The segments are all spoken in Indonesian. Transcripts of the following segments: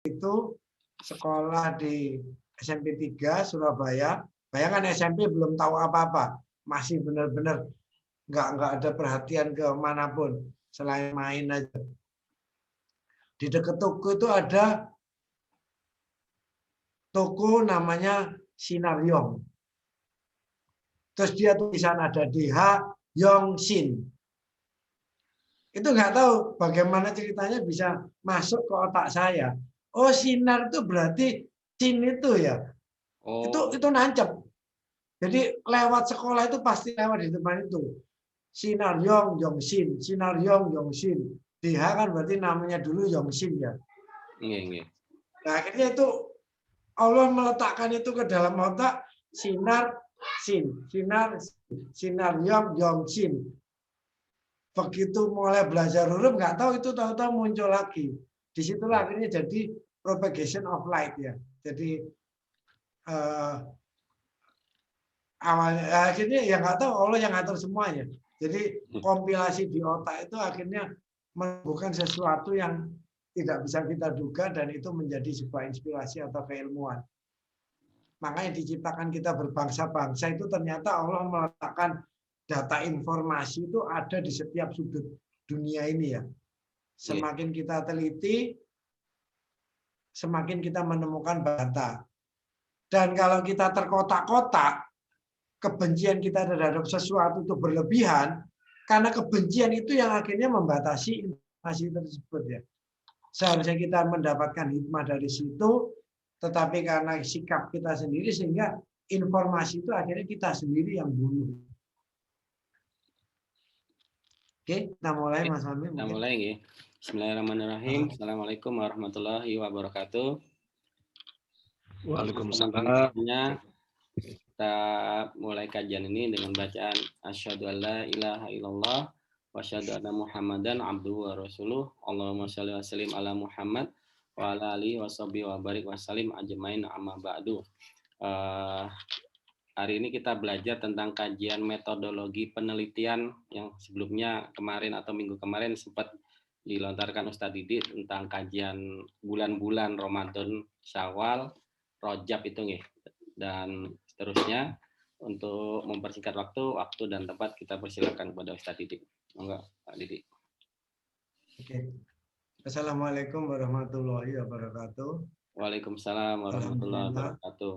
itu sekolah di SMP 3 Surabaya. Bayangkan SMP belum tahu apa-apa, masih benar-benar nggak ada perhatian ke manapun selain main aja. Di dekat toko itu ada toko namanya Sinaryong. Terus dia tulisan ada DH Yongsin. Itu nggak tahu bagaimana ceritanya bisa masuk ke otak saya. Oh, sinar itu berarti sin itu ya. Oh, Itu nancep. Jadi lewat sekolah itu pasti lewat di depan itu. Sinar Yong Yongsin, Sinar Yong Yongsin. DH kan berarti namanya dulu Yongsin ya. iya. Nah, akhirnya itu Allah meletakkan itu ke dalam otak sinar sin, sinar Yong Yongsin. Begitu mulai belajar huruf nggak tahu itu tahu-tahu muncul lagi. Disitulah akhirnya jadi propagation of light ya. Jadi awalnya akhirnya ya nggak tahu Allah yang ngatur semuanya. Jadi kompilasi di otak itu akhirnya menemukan sesuatu yang tidak bisa kita duga dan itu menjadi sebuah inspirasi atau keilmuan. Makanya diciptakan kita berbangsa-bangsa itu ternyata Allah meletakkan data informasi itu ada di setiap sudut dunia ini ya. Semakin kita teliti, semakin kita menemukan data. Dan kalau kita terkotak-kotak, kebencian kita terhadap sesuatu itu berlebihan, karena kebencian itu yang akhirnya membatasi informasi tersebut ya. Seharusnya kita mendapatkan hikmah dari situ, tetapi karena sikap kita sendiri sehingga informasi itu akhirnya kita sendiri yang bunuh. Oke, kita mulai Mas Fahmi. Kita mulai ya. Bismillahirrahmanirrahim. Assalamualaikum warahmatullahi wabarakatuh. Waalaikumsalam. Kita mulai kajian ini dengan bacaan asyhadu alla ilaha illallah wa asyhadu anna Muhammadan abduhu wa rasuluh. Allahumma shalli wa sallim ala Muhammad wa ala alihi washabihi wa barik wa sallim ajmain amma ba'du. Hari ini kita belajar tentang kajian metodologi penelitian yang sebelumnya kemarin atau minggu kemarin sempat dilontarkan Ustadz Didi tentang kajian bulan-bulan Ramadan, Syawal, Rajab itu nih. Dan seterusnya untuk mempersingkat waktu dan tempat kita persilakan kepada Ustadz Didi. Enggak, Pak Didi. Oke. Assalamualaikum warahmatullahi wabarakatuh. Waalaikumsalam warahmatullahi wabarakatuh.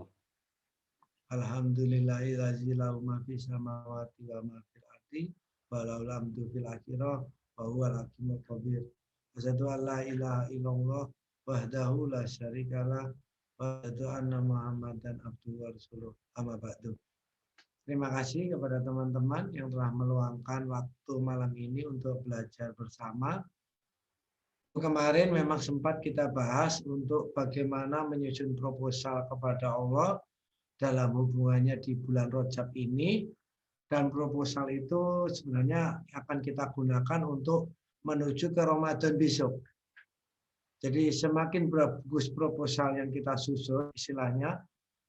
Alhamdulillahillazi lahu ma fis samawati wa ma fil ardi wa lahu al-hamdu fil akhirah wa huwal hakimul khabir. Asyhadu an la ilaha illallah wahdahu la syarikalah wa asyhadu anna Muhammadan abduhu wa rasuluh. Amma ba'du. Terima kasih kepada teman-teman yang telah meluangkan waktu malam ini untuk belajar bersama. Kemarin memang sempat kita bahas untuk bagaimana menyusun proposal kepada Allah dalam hubungannya di bulan Rajab ini, dan proposal itu sebenarnya akan kita gunakan untuk menuju ke Ramadan besok. Jadi semakin bagus proposal yang kita susun, istilahnya,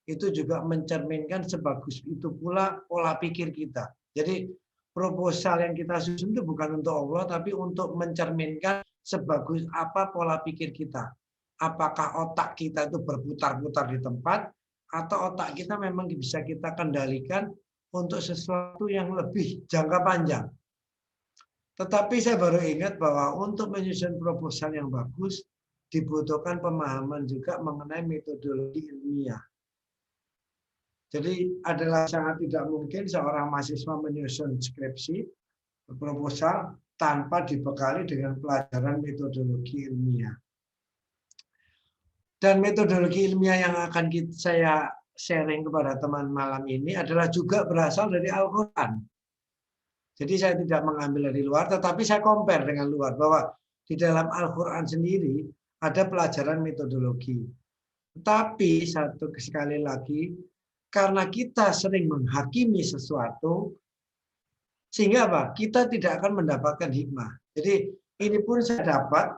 itu juga mencerminkan sebagus itu pula pola pikir kita. Jadi proposal yang kita susun itu bukan untuk Allah, tapi untuk mencerminkan sebagus apa pola pikir kita. Apakah otak kita itu berputar-putar di tempat, atau otak kita memang bisa kita kendalikan untuk sesuatu yang lebih jangka panjang. Tetapi saya baru ingat bahwa untuk menyusun proposal yang bagus, dibutuhkan pemahaman juga mengenai metodologi ilmiah. Jadi adalah sangat tidak mungkin seorang mahasiswa menyusun skripsi, proposal, tanpa dibekali dengan pelajaran metodologi ilmiah. Dan metodologi ilmiah yang akan saya sharing kepada teman malam ini adalah juga berasal dari Al-Quran. Jadi saya tidak mengambil dari luar, tetapi saya compare dengan luar, bahwa di dalam Al-Quran sendiri ada pelajaran metodologi. Tetapi sekali lagi, karena kita sering menghakimi sesuatu, sehingga apa? Kita tidak akan mendapatkan hikmah. Jadi ini pun saya dapat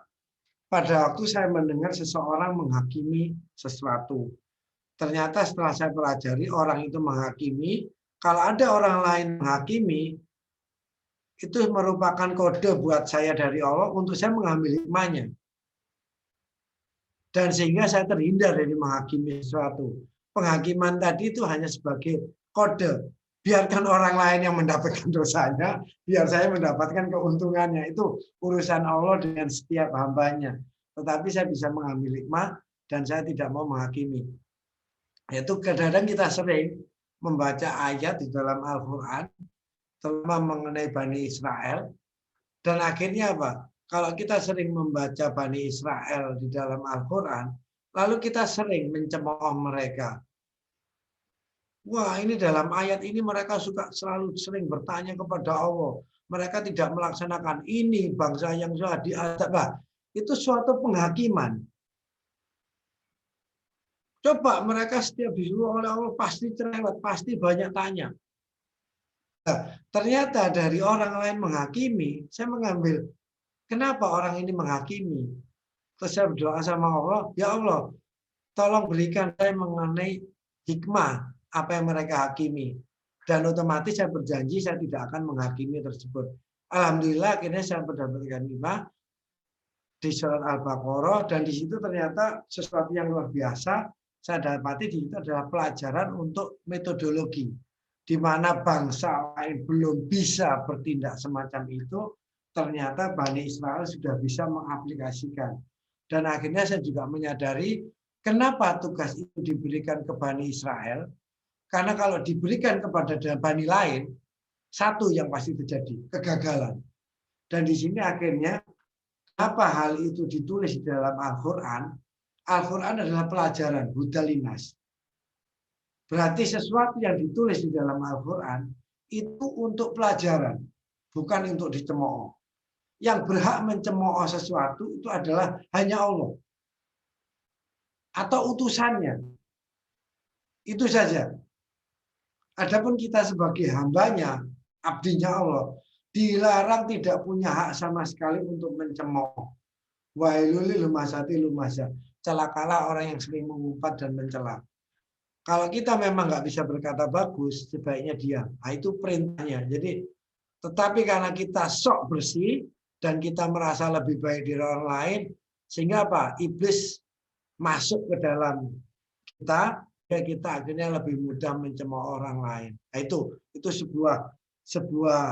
pada waktu saya mendengar seseorang menghakimi sesuatu. Ternyata setelah saya pelajari, orang itu menghakimi, kalau ada orang lain menghakimi, itu merupakan kode buat saya dari Allah untuk saya mengambil hikmahnya. Dan sehingga saya terhindar dari menghakimi sesuatu. Penghakiman tadi itu hanya sebagai kode. Biarkan orang lain yang mendapatkan dosanya, biar saya mendapatkan keuntungannya. Itu urusan Allah dengan setiap hambanya. Tetapi saya bisa mengambil hikmah dan saya tidak mau menghakimi. Yaitu kadang-kadang kita sering membaca ayat di dalam Al-Quran, terutama mengenai Bani Israel, dan akhirnya apa? Kalau kita sering membaca Bani Israel di dalam Al-Quran, lalu kita sering mencemooh mereka. Wah, ini dalam ayat ini mereka selalu sering bertanya kepada Allah. Mereka tidak melaksanakan ini, bangsa yang sudah diadab. Itu suatu penghakiman. Coba mereka setiap disuruh oleh Allah pasti cerewet, pasti banyak tanya. Nah, ternyata dari orang lain menghakimi, saya mengambil, kenapa orang ini menghakimi? Terus saya berdoa sama Allah, ya Allah, tolong berikan saya mengenai hikmah apa yang mereka hakimi. Dan otomatis saya berjanji saya tidak akan menghakimi tersebut. Alhamdulillah akhirnya saya mendapatkan hikmah di surat Al-Baqarah, dan di situ ternyata sesuatu yang luar biasa saya dapati di situ adalah pelajaran untuk metodologi, di mana bangsa lain belum bisa bertindak semacam itu, ternyata Bani Israel sudah bisa mengaplikasikan. Dan akhirnya saya juga menyadari kenapa tugas itu diberikan ke Bani Israel, karena kalau diberikan kepada Bani lain, satu yang pasti terjadi, kegagalan. Dan di sini akhirnya, apa hal itu ditulis di dalam Al-Quran? Al-Quran adalah pelajaran, hudalinas. Berarti sesuatu yang ditulis di dalam Al-Quran itu untuk pelajaran, bukan untuk dicemooh. Yang berhak mencemooh sesuatu itu adalah hanya Allah atau utusannya. Itu saja. Adapun kita sebagai hambanya, abdinya Allah, dilarang tidak punya hak sama sekali untuk mencemooh. Wailul lil humasati lumasa. Celakalah orang yang sering mengumpat dan mencela. Kalau kita memang nggak bisa berkata bagus, sebaiknya diam. Nah, itu perintahnya. Jadi, tetapi karena kita sok bersih dan kita merasa lebih baik dari orang lain, sehingga apa? Iblis masuk ke dalam kita, ya kita akhirnya lebih mudah mencemooh orang lain. Nah, itu sebuah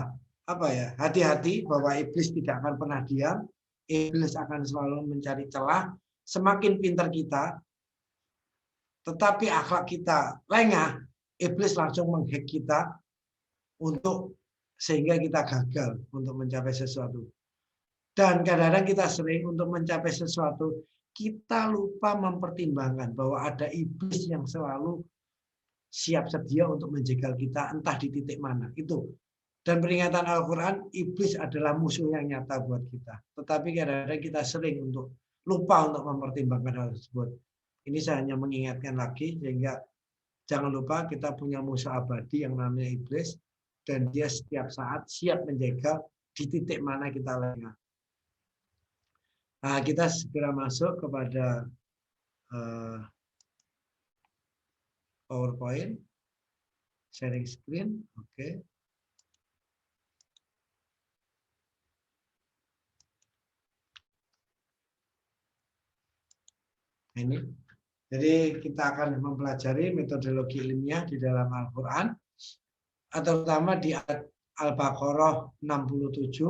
apa ya? Hati-hati bahwa iblis tidak akan pernah diam. Iblis akan selalu mencari celah. Semakin pintar kita, tetapi akhlak kita lengah, iblis langsung menghack kita untuk sehingga kita gagal untuk mencapai sesuatu. Dan kadang-kadang kita sering untuk mencapai sesuatu, kita lupa mempertimbangkan bahwa ada iblis yang selalu siap sedia untuk menjegal kita entah di titik mana. Itu. Dan peringatan Al-Quran, iblis adalah musuh yang nyata buat kita. Tetapi kadang-kadang kita sering untuk lupa untuk mempertimbangkan hal tersebut. Ini saya hanya mengingatkan lagi, sehingga jangan lupa kita punya musuh abadi yang namanya iblis, dan dia setiap saat siap menjaga di titik mana kita lengah. Nah, kita segera masuk kepada PowerPoint, sharing screen, oke. Ini. Jadi kita akan mempelajari metodologi ilmiah di dalam Al-Quran, terutama di Al-Baqarah 67.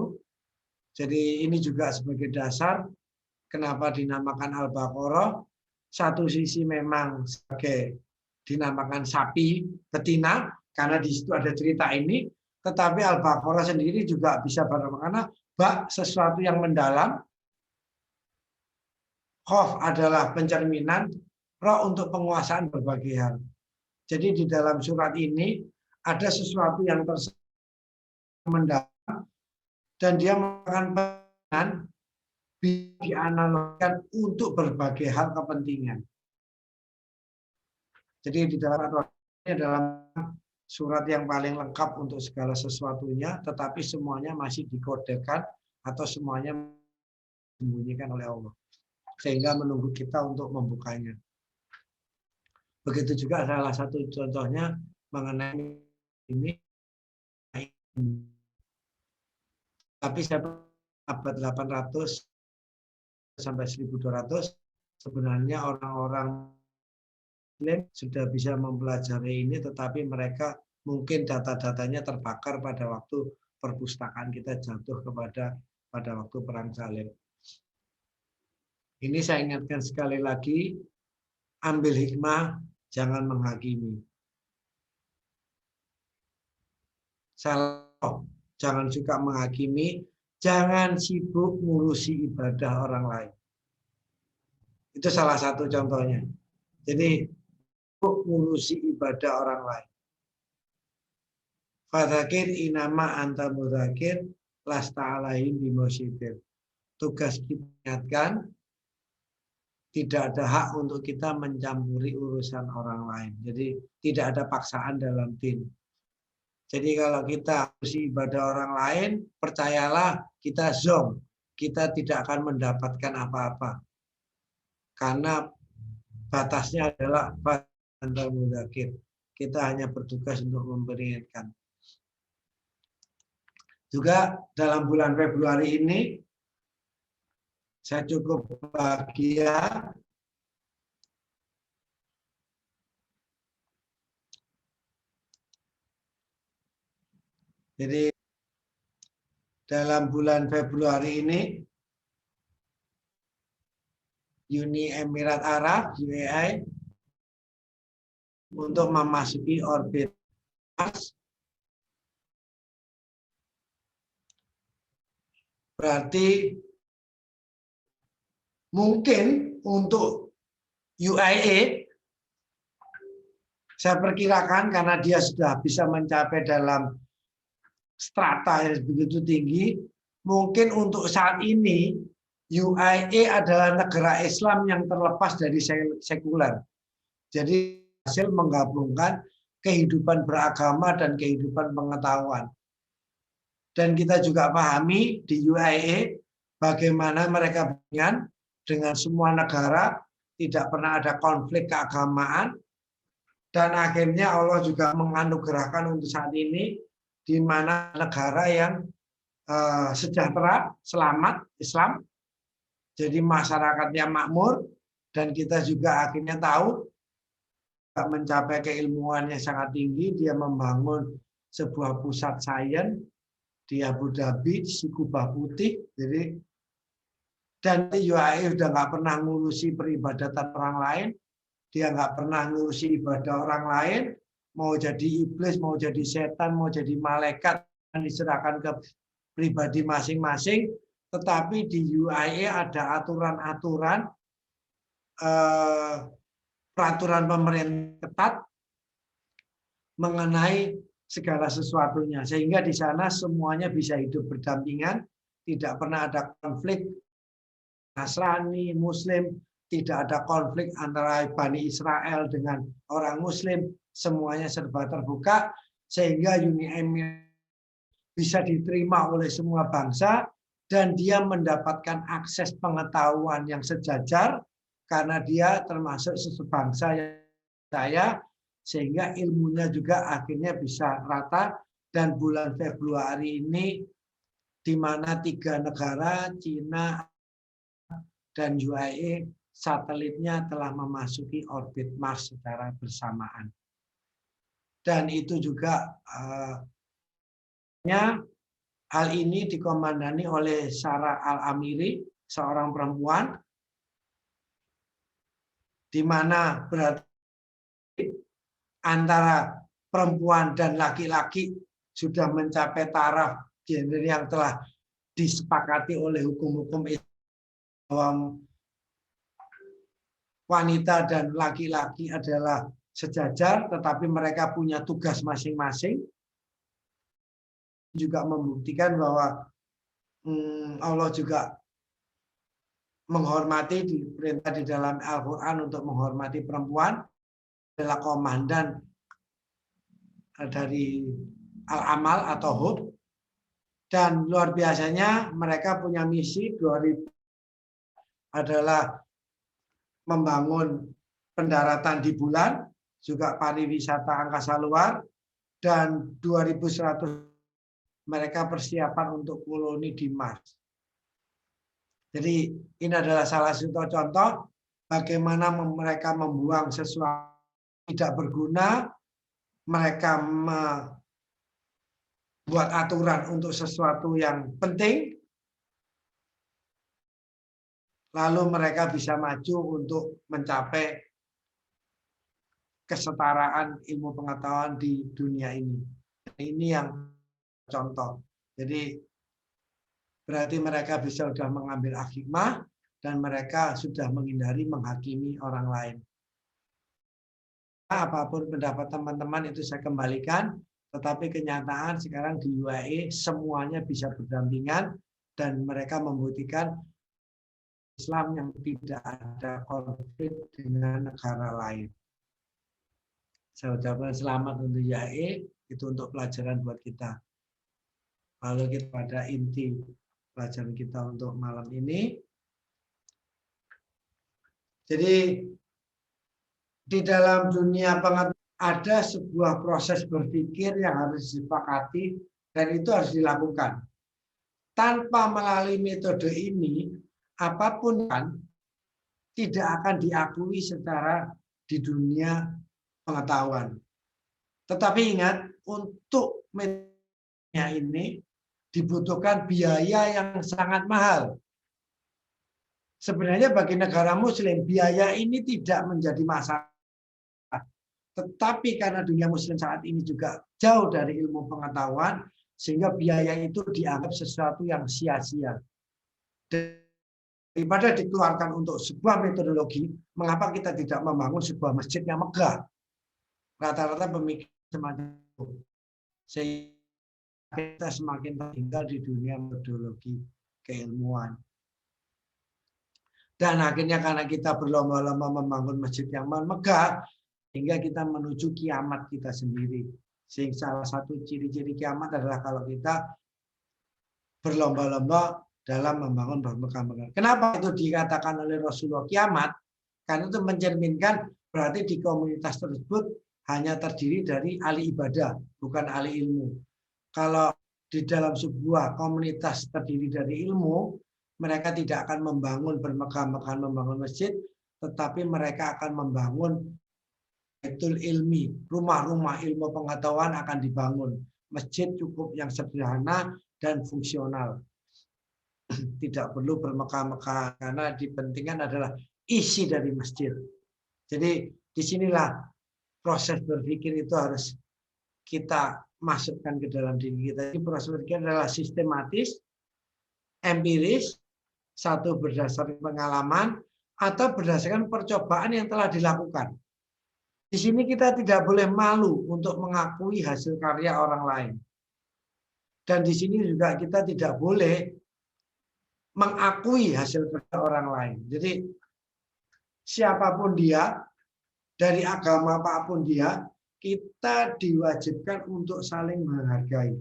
Jadi ini juga sebagai dasar kenapa dinamakan Al-Baqarah. Satu sisi memang sebagai dinamakan sapi betina, karena di situ ada cerita ini, tetapi Al-Baqarah sendiri juga bisa bermakna bak sesuatu yang mendalam, khof adalah pencerminan, roh untuk penguasaan berbagai hal. Jadi di dalam surat ini ada sesuatu yang mendalam dan dia merupakan peran dianalogikan untuk berbagai hal kepentingan. Jadi di dalam ini adalah surat yang paling lengkap untuk segala sesuatunya, tetapi semuanya masih dikodekan atau semuanya disembunyikan oleh Allah, sehingga menunggu kita untuk membukanya. Begitu juga salah satu contohnya mengenai ini. Tapi saya abad 800 sampai 1200 Sebenarnya orang-orang Muslim sudah bisa mempelajari ini, tetapi mereka mungkin data-datanya terbakar pada waktu perpustakaan kita jatuh pada waktu perang salib. Ini saya ingatkan sekali lagi, ambil hikmah, jangan menghakimi. Salah, jangan suka menghakimi, jangan sibuk ngurusi ibadah orang lain. Itu salah satu contohnya. Jadi, sibuk ngurusi ibadah orang lain. Fadzakir inama anta mudzakir lasta alaihim bimusyrikin. Tugas kita ingatkan, tidak ada hak untuk kita mencampuri urusan orang lain. Jadi tidak ada paksaan dalam din. Jadi kalau kita urusi ibadah orang lain, percayalah kita zong. Kita tidak akan mendapatkan apa-apa. Karena batasnya adalah anta mudzakir. Kita hanya bertugas untuk memperingatkan. Juga dalam bulan Februari ini, saya cukup bahagia jadi dalam bulan Februari ini Uni Emirat Arab UAE untuk memasuki orbit Mars. Berarti mungkin untuk UAE saya perkirakan karena dia sudah bisa mencapai dalam strata yang begitu tinggi, mungkin untuk saat ini UAE adalah negara Islam yang terlepas dari sekuler. Jadi hasil menggabungkan kehidupan beragama dan kehidupan pengetahuan. Dan kita juga pahami di UAE bagaimana mereka dengan semua negara, tidak pernah ada konflik keagamaan, dan akhirnya Allah juga menganugerahkan untuk saat ini di mana negara yang sejahtera, selamat, Islam, jadi masyarakatnya makmur, dan kita juga akhirnya tahu mencapai keilmuan yang sangat tinggi, dia membangun sebuah pusat sains di Abu Dhabi, di Kubah Putih, jadi dan UAE udah nggak pernah ngurusi peribadatan orang lain, dia nggak pernah ngurusi ibadah orang lain, mau jadi iblis, mau jadi setan, mau jadi malaikat, diserahkan ke pribadi masing-masing. Tetapi di UAE ada aturan-aturan, peraturan pemerintah ketat mengenai segala sesuatunya, sehingga di sana semuanya bisa hidup berdampingan, tidak pernah ada konflik Nasrani, Muslim, tidak ada konflik antara Bani Israel dengan orang Muslim, semuanya serba terbuka, sehingga Uni Emirat bisa diterima oleh semua bangsa, dan dia mendapatkan akses pengetahuan yang sejajar, karena dia termasuk sebangsa yang saya, sehingga ilmunya juga akhirnya bisa rata. Dan bulan Februari ini, di mana 3 negara, Cina dan UAE, satelitnya telah memasuki orbit Mars secara bersamaan. Dan itu juga hal ini dikomandani oleh Sarah Al-Amiri, seorang perempuan, di mana berarti antara perempuan dan laki-laki sudah mencapai taraf gender yang telah disepakati oleh hukum-hukum Islam. Wanita dan laki-laki adalah sejajar, tetapi mereka punya tugas masing-masing. Juga membuktikan bahwa Allah juga menghormati, diperintah di dalam Al-Quran untuk menghormati perempuan, adalah komandan dari Al-Amal atau HUD, dan luar biasanya mereka punya misi 2000 adalah membangun pendaratan di bulan, juga pariwisata angkasa luar, dan 2100 mereka persiapan untuk koloni di Mars. Jadi ini adalah salah satu contoh bagaimana mereka membuang sesuatu tidak berguna, mereka membuat aturan untuk sesuatu yang penting, lalu mereka bisa maju untuk mencapai kesetaraan ilmu pengetahuan di dunia ini. Ini yang contoh. Jadi berarti mereka bisa sudah mengambil hikmah dan mereka sudah menghindari menghakimi orang lain. Apapun pendapat teman-teman itu saya kembalikan, tetapi kenyataan sekarang di UAE semuanya bisa berdampingan dan mereka membuktikan Islam yang tidak ada konflik dengan negara lain. Saya ucapkan selamat untuk UAE, itu untuk pelajaran buat kita. Lalu kita pada inti pelajaran kita untuk malam ini. Jadi di dalam dunia pengetahuan ada sebuah proses berpikir yang harus disepakati dan itu harus dilakukan. Tanpa melalui metode ini, apapun kan tidak akan diakui secara di dunia pengetahuan. Tetapi ingat, untuk metodenya ini dibutuhkan biaya yang sangat mahal. Sebenarnya bagi negara Muslim, biaya ini tidak menjadi masalah. Tetapi karena dunia Muslim saat ini juga jauh dari ilmu pengetahuan, sehingga biaya itu dianggap sesuatu yang sia-sia. Daripada dikeluarkan untuk sebuah metodologi, mengapa kita tidak membangun sebuah masjid yang megah? Rata-rata pemikir semacam itu. Sehingga kita semakin tertinggal di dunia metodologi keilmuan. Dan akhirnya karena kita berlomba-lomba membangun masjid yang megah, hingga kita menuju kiamat kita sendiri. Sehingga salah satu ciri-ciri kiamat adalah kalau kita berlomba-lomba dalam membangun megah-megah. Kenapa itu dikatakan oleh Rasulullah kiamat? Karena itu mencerminkan berarti di komunitas tersebut hanya terdiri dari ahli ibadah, bukan ahli ilmu. Kalau di dalam sebuah komunitas terdiri dari ilmu, mereka tidak akan membangun bermegah-megahan membangun masjid, tetapi mereka akan membangun baitul ilmi, rumah-rumah ilmu pengetahuan akan dibangun. Masjid cukup yang sederhana dan fungsional. Tidak perlu bermegah-megah karena dipentingkan adalah isi dari masjid. Jadi disinilah proses berpikir itu harus kita masukkan ke dalam diri kita. Jadi proses berpikir adalah sistematis, empiris, satu berdasarkan pengalaman atau berdasarkan percobaan yang telah dilakukan. Di sini kita tidak boleh malu untuk mengakui hasil karya orang lain. Dan di sini juga kita tidak boleh mengakui hasil kerja orang lain. Jadi siapapun dia, dari agama apapun dia, kita diwajibkan untuk saling menghargai.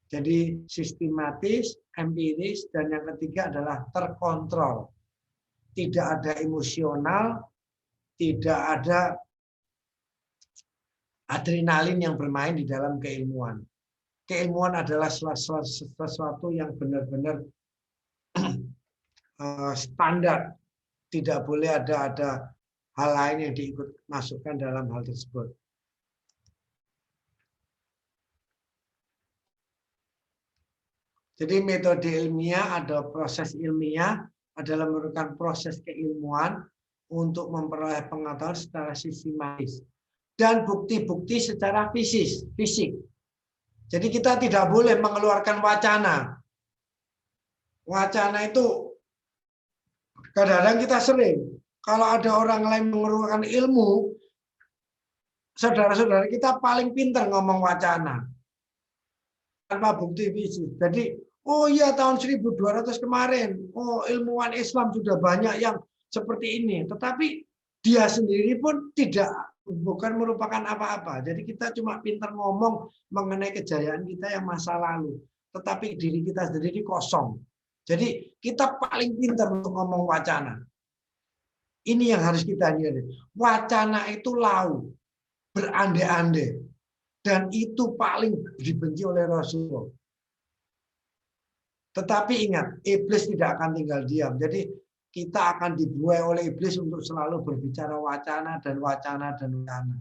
Jadi sistematis, empiris, dan yang ketiga adalah terkontrol. Tidak ada emosional, tidak ada adrenalin yang bermain di dalam keilmuan. Keilmuan adalah sesuatu yang benar-benar standar. Tidak boleh ada hal lain yang diikut masukkan dalam hal tersebut. Jadi metode ilmiah ada proses ilmiah adalah merupakan proses keilmuan untuk memperoleh pengetahuan secara sistematis dan bukti-bukti secara fisik. Jadi kita tidak boleh mengeluarkan wacana. Wacana itu kadang-kadang kita sering kalau ada orang lain mengeluarkan ilmu, saudara-saudara kita paling pintar ngomong wacana tanpa bukti fisik. Jadi oh iya tahun 1200 kemarin, oh ilmuwan Islam sudah banyak yang seperti ini. Tetapi dia sendiri pun bukan merupakan apa-apa. Jadi kita cuma pintar ngomong mengenai kejayaan kita yang masa lalu. Tetapi diri kita sendiri kosong. Jadi kita paling pintar untuk ngomong wacana. Ini yang harus kita lihat. Wacana itu lau, berandai-andai. Dan itu paling dibenci oleh Rasulullah. Tetapi ingat, iblis tidak akan tinggal diam. Jadi kita akan dibuai oleh iblis untuk selalu berbicara wacana dan wacana dan wacana.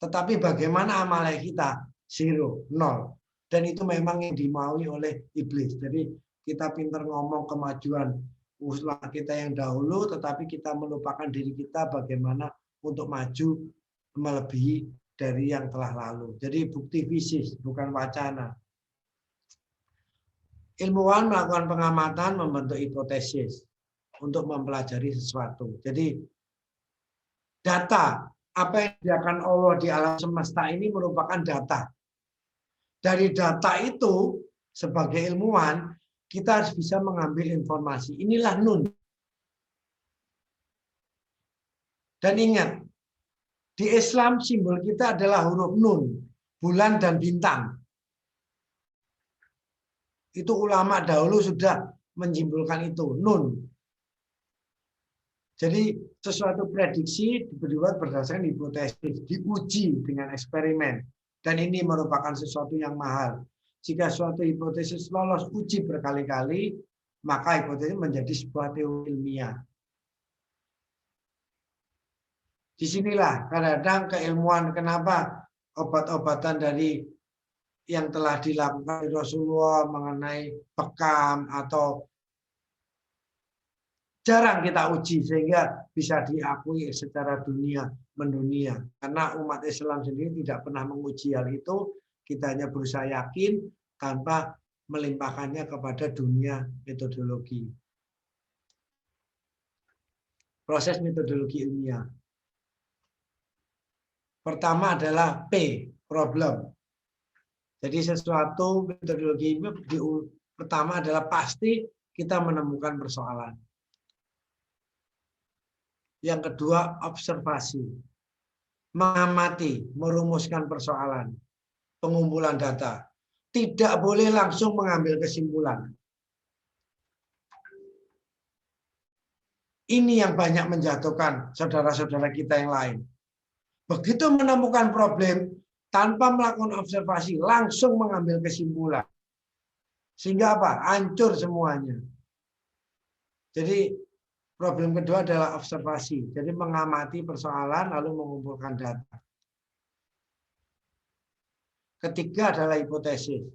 Tetapi bagaimana amalnya kita? Zero, nol. Dan itu memang yang dimaui oleh iblis. Jadi kita pintar ngomong kemajuan usaha kita yang dahulu, tetapi kita melupakan diri kita bagaimana untuk maju melebihi dari yang telah lalu. Jadi bukti fisik, bukan wacana. Ilmuwan melakukan pengamatan, membentuk hipotesis untuk mempelajari sesuatu. Jadi data, apa yang disediakan Allah di alam semesta ini merupakan data. Dari data itu, sebagai ilmuwan, kita harus bisa mengambil informasi. Inilah nun. Dan ingat, di Islam simbol kita adalah huruf nun, bulan dan bintang. Itu ulama dahulu sudah menyimpulkan itu, nun. Jadi sesuatu prediksi dibuat berdasarkan hipotesis, diuji dengan eksperimen. Dan ini merupakan sesuatu yang mahal. Jika suatu hipotesis lolos uji berkali-kali, maka hipotesis menjadi sebuah teori ilmiah. Disinilah kadang-kadang keilmuan kenapa obat-obatan dari yang telah dilakukan Rasulullah mengenai bekam atau jarang kita uji sehingga bisa diakui secara mendunia. Karena umat Islam sendiri tidak pernah menguji hal itu, kita hanya berusaha yakin tanpa melimpahkannya kepada dunia metodologi. Proses metodologi ilmiah. Pertama adalah P, problem. Jadi sesuatu metodologi ini pertama adalah pasti kita menemukan persoalan. Yang kedua, observasi. Mengamati, merumuskan persoalan. Pengumpulan data. Tidak boleh langsung mengambil kesimpulan. Ini yang banyak menjatuhkan saudara-saudara kita yang lain. Begitu menemukan problem, tanpa melakukan observasi, langsung mengambil kesimpulan. Sehingga apa? Hancur semuanya. Jadi problem kedua adalah observasi. Jadi mengamati persoalan lalu mengumpulkan data. Ketiga adalah hipotesis.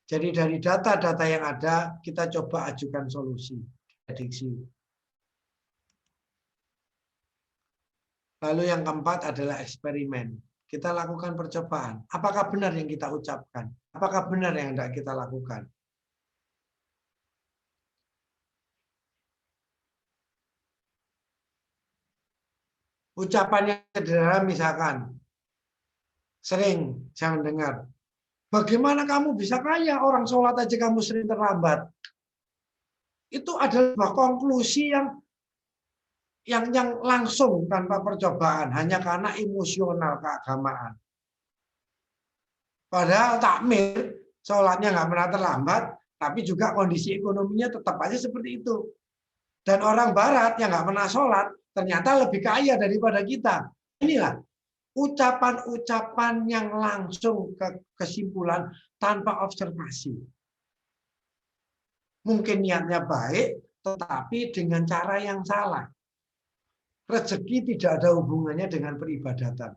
Jadi dari data-data yang ada, kita coba ajukan solusi, prediksi. Lalu yang keempat adalah eksperimen. Kita lakukan percobaan. Apakah benar yang kita ucapkan? Apakah benar yang hendak kita lakukan? Ucapannya sederhana misalkan, sering saya mendengar, bagaimana kamu bisa kaya? Orang sholat aja kamu sering terlambat. Itu adalah konklusi yang langsung tanpa percobaan, hanya karena emosional keagamaan. Padahal takmir, sholatnya nggak pernah terlambat, tapi juga kondisi ekonominya tetap aja seperti itu. Dan orang Barat yang nggak pernah sholat, ternyata lebih kaya daripada kita. Inilah ucapan-ucapan yang langsung ke kesimpulan tanpa observasi. Mungkin niatnya baik, tetapi dengan cara yang salah. Rezeki tidak ada hubungannya dengan peribadatan.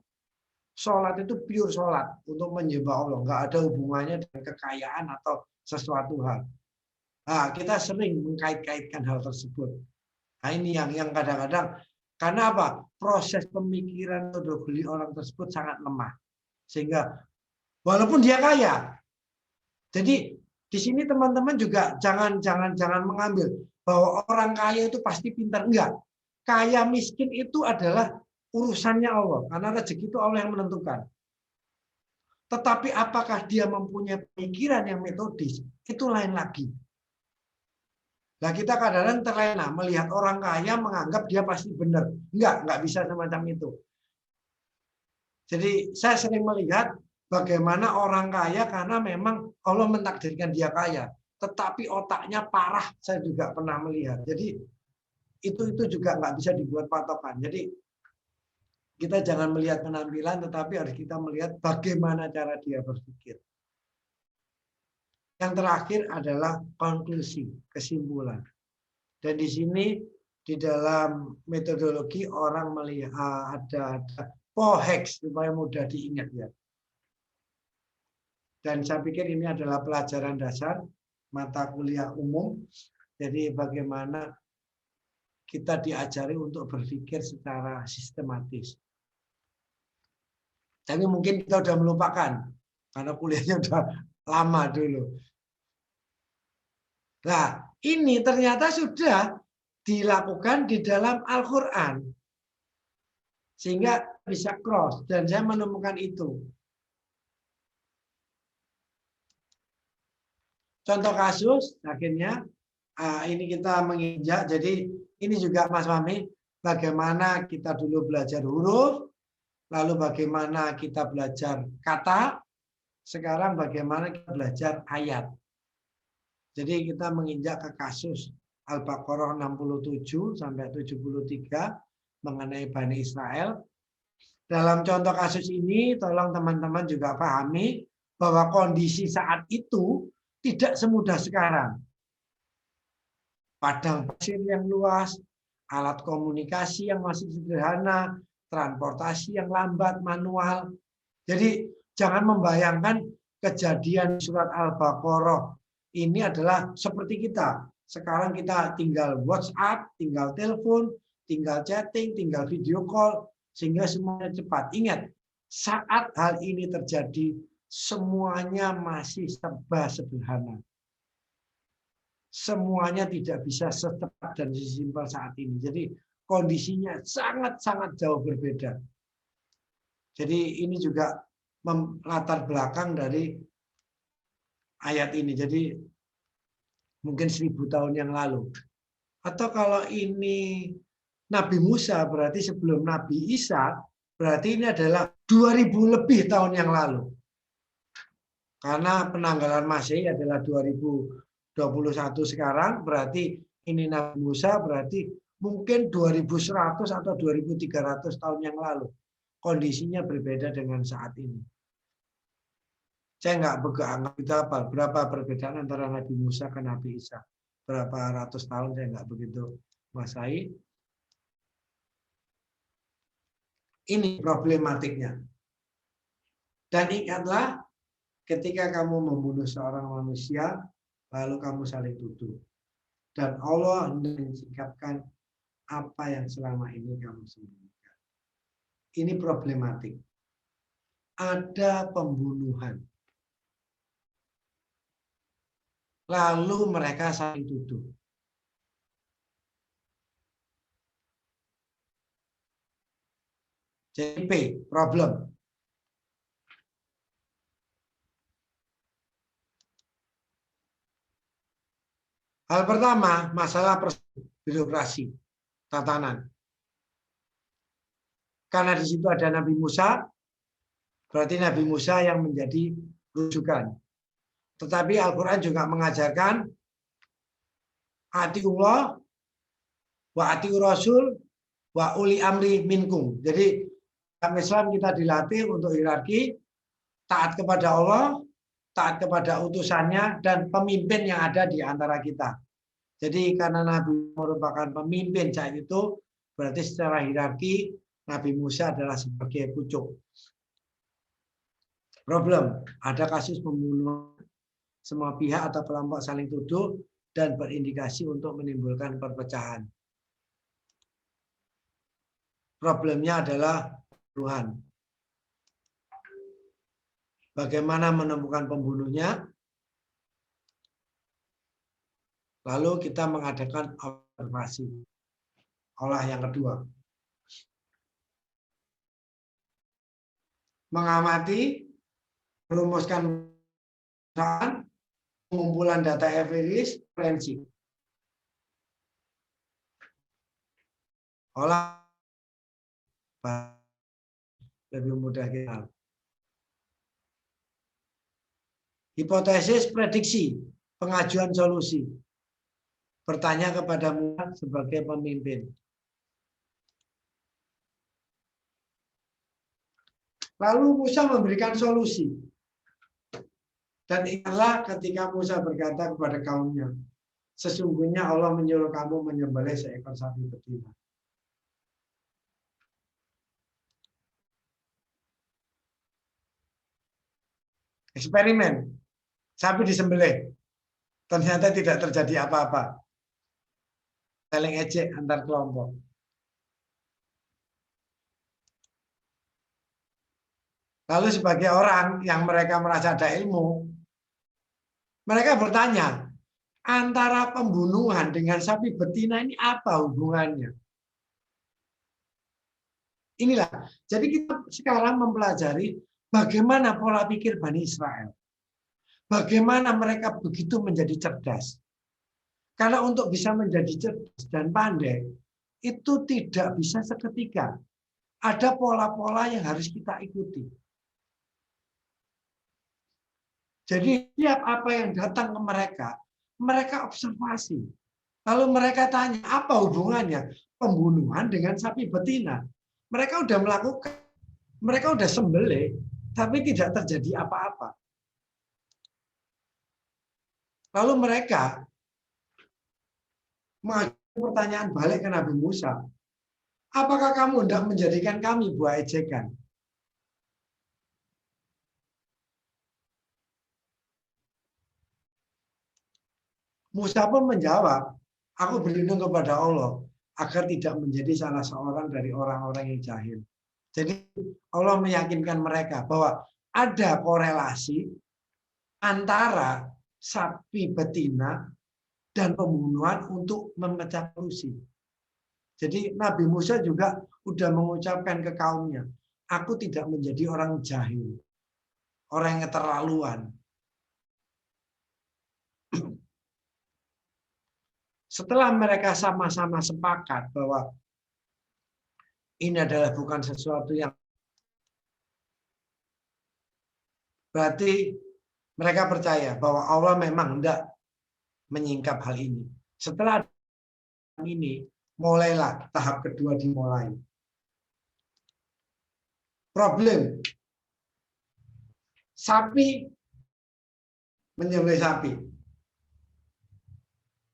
Sholat itu pure sholat untuk menyembah Allah, nggak ada hubungannya dengan kekayaan atau sesuatu hal. Nah, kita sering mengkait-kaitkan hal tersebut. Nah, ini yang kadang-kadang karena apa? Proses pemikiran metodologi orang tersebut sangat lemah, sehingga walaupun dia kaya, jadi di sini teman-teman juga jangan mengambil bahwa orang kaya itu pasti pintar, enggak. Kaya miskin itu adalah urusannya Allah, karena rezeki itu Allah yang menentukan. Tetapi apakah dia mempunyai pemikiran yang metodis, itu lain lagi. Nah, kita kadang-kadang terlena melihat orang kaya menganggap dia pasti benar. Enggak bisa semacam itu. Jadi saya sering melihat bagaimana orang kaya karena memang Allah mentakdirkan dia kaya. Tetapi otaknya parah, saya juga pernah melihat. Jadi itu juga nggak bisa dibuat patokan. Jadi kita jangan melihat penampilan, tetapi harus kita melihat bagaimana cara dia berpikir. Yang terakhir adalah konklusi, kesimpulan. Dan di sini di dalam metodologi orang melihat ada POHEX supaya mudah diingat ya. Dan saya pikir ini adalah pelajaran dasar mata kuliah umum. Jadi bagaimana kita diajari untuk berpikir secara sistematis. Tapi mungkin kita sudah melupakan karena kuliahnya sudah lama dulu. Nah, ini ternyata sudah dilakukan di dalam Al-Quran. Sehingga bisa cross. Dan saya menemukan itu. Contoh kasus, akhirnya ini kita menginjak. Jadi ini juga Mas Fahmi, bagaimana kita dulu belajar huruf, lalu bagaimana kita belajar kata, sekarang bagaimana kita belajar ayat. Jadi kita menginjak ke kasus Al-Baqarah 67 sampai 73 mengenai Bani Israel. Dalam contoh kasus ini, tolong teman-teman juga pahami bahwa kondisi saat itu tidak semudah sekarang. Padang pasir yang luas, alat komunikasi yang masih sederhana, transportasi yang lambat, manual. Jadi jangan membayangkan kejadian surat Al-Baqarah ini adalah seperti kita. Sekarang kita tinggal WhatsApp, tinggal telepon, tinggal chatting, tinggal video call, sehingga semuanya cepat. Ingat, saat hal ini terjadi, semuanya masih serba sederhana. Semuanya tidak bisa secepat dan sesimpel saat ini. Jadi kondisinya sangat-sangat jauh berbeda. Jadi ini juga latar belakang dari ayat ini. Jadi mungkin 1000 tahun yang lalu. Atau kalau ini Nabi Musa, berarti sebelum Nabi Isa, berarti ini adalah 2000 lebih tahun yang lalu. Karena penanggalan Masehi adalah 2021 sekarang, berarti ini Nabi Musa, berarti mungkin 2100 atau 2300 tahun yang lalu. Kondisinya berbeda dengan saat ini. Saya nggak begitu kita apa berapa perbedaan antara Nabi Musa ke Nabi Isa. Berapa ratus tahun saya nggak begitu menguasai. Ini problematiknya. Dan ingatlah, ketika kamu membunuh seorang manusia, lalu kamu saling tuduh. Dan Allah mensikapkan apa yang selama ini kamu sembunyikan. Ini problematik. Ada pembunuhan. Lalu mereka saling tuduh. Jadi P, problem. Hal pertama, masalah birokrasi, tatanan. Karena di situ ada Nabi Musa, berarti Nabi Musa yang menjadi rujukan. Tetapi Al-Quran juga mengajarkan atiullah wa atiu rasul wa uli amri minkum. Jadi dalam Islam kita dilatih untuk hierarki, taat kepada Allah, taat kepada utusannya, dan pemimpin yang ada di antara kita. Jadi karena Nabi merupakan pemimpin saat itu, berarti secara hierarki Nabi Musa adalah sebagai pucuk. Problem, ada kasus pembunuhan, semua pihak atau kelompok saling tuduh dan berindikasi untuk menimbulkan perpecahan. Problemnya adalah pembunuhan. Bagaimana menemukan pembunuhnya? Lalu kita mengadakan observasi. Olah yang kedua. Mengamati, merumuskan pengumpulan data empiris, forensik. Olah lebih mudah kita. Hipotesis, prediksi, pengajuan solusi. Bertanya kepada Musa sebagai pemimpin. Lalu Musa memberikan solusi. Dan ingatlah ketika Musa berkata kepada kaumnya, Sesungguhnya Allah menyuruh kamu menyembelih seekor sapi betina. Eksperimen, sapi disembelih, ternyata tidak terjadi apa-apa. Saling ejek antar kelompok. Lalu sebagai orang yang mereka merasa ada ilmu, mereka bertanya, antara pembunuhan dengan sapi betina ini apa hubungannya? Inilah, jadi kita sekarang mempelajari bagaimana pola pikir Bani Israel. Bagaimana mereka begitu menjadi cerdas. Karena untuk bisa menjadi cerdas dan pandai, itu tidak bisa seketika. Ada pola-pola yang harus kita ikuti. Jadi setiap apa yang datang ke mereka, mereka observasi. Lalu mereka tanya, apa hubungannya pembunuhan dengan sapi betina? Mereka udah melakukan, mereka udah sembelih, tapi tidak terjadi apa-apa. Lalu mereka mengajukan pertanyaan balik ke Nabi Musa. Apakah kamu hendak menjadikan kami buah ejekan? Musa pun menjawab, aku berlindung kepada Allah agar tidak menjadi salah seorang dari orang-orang yang jahil. Jadi Allah meyakinkan mereka bahwa ada korelasi antara sapi betina dan pembunuhan untuk memecah polusi. Jadi Nabi Musa juga sudah mengucapkan ke kaumnya, aku tidak menjadi orang jahil, orang yang keterlaluan. Setelah mereka sama-sama sepakat bahwa ini adalah bukan sesuatu yang berarti mereka percaya bahwa Allah memang hendak menyingkap hal ini. Setelah ini, mulailah tahap kedua dimulai. Problem. Sapi menyembelih sapi.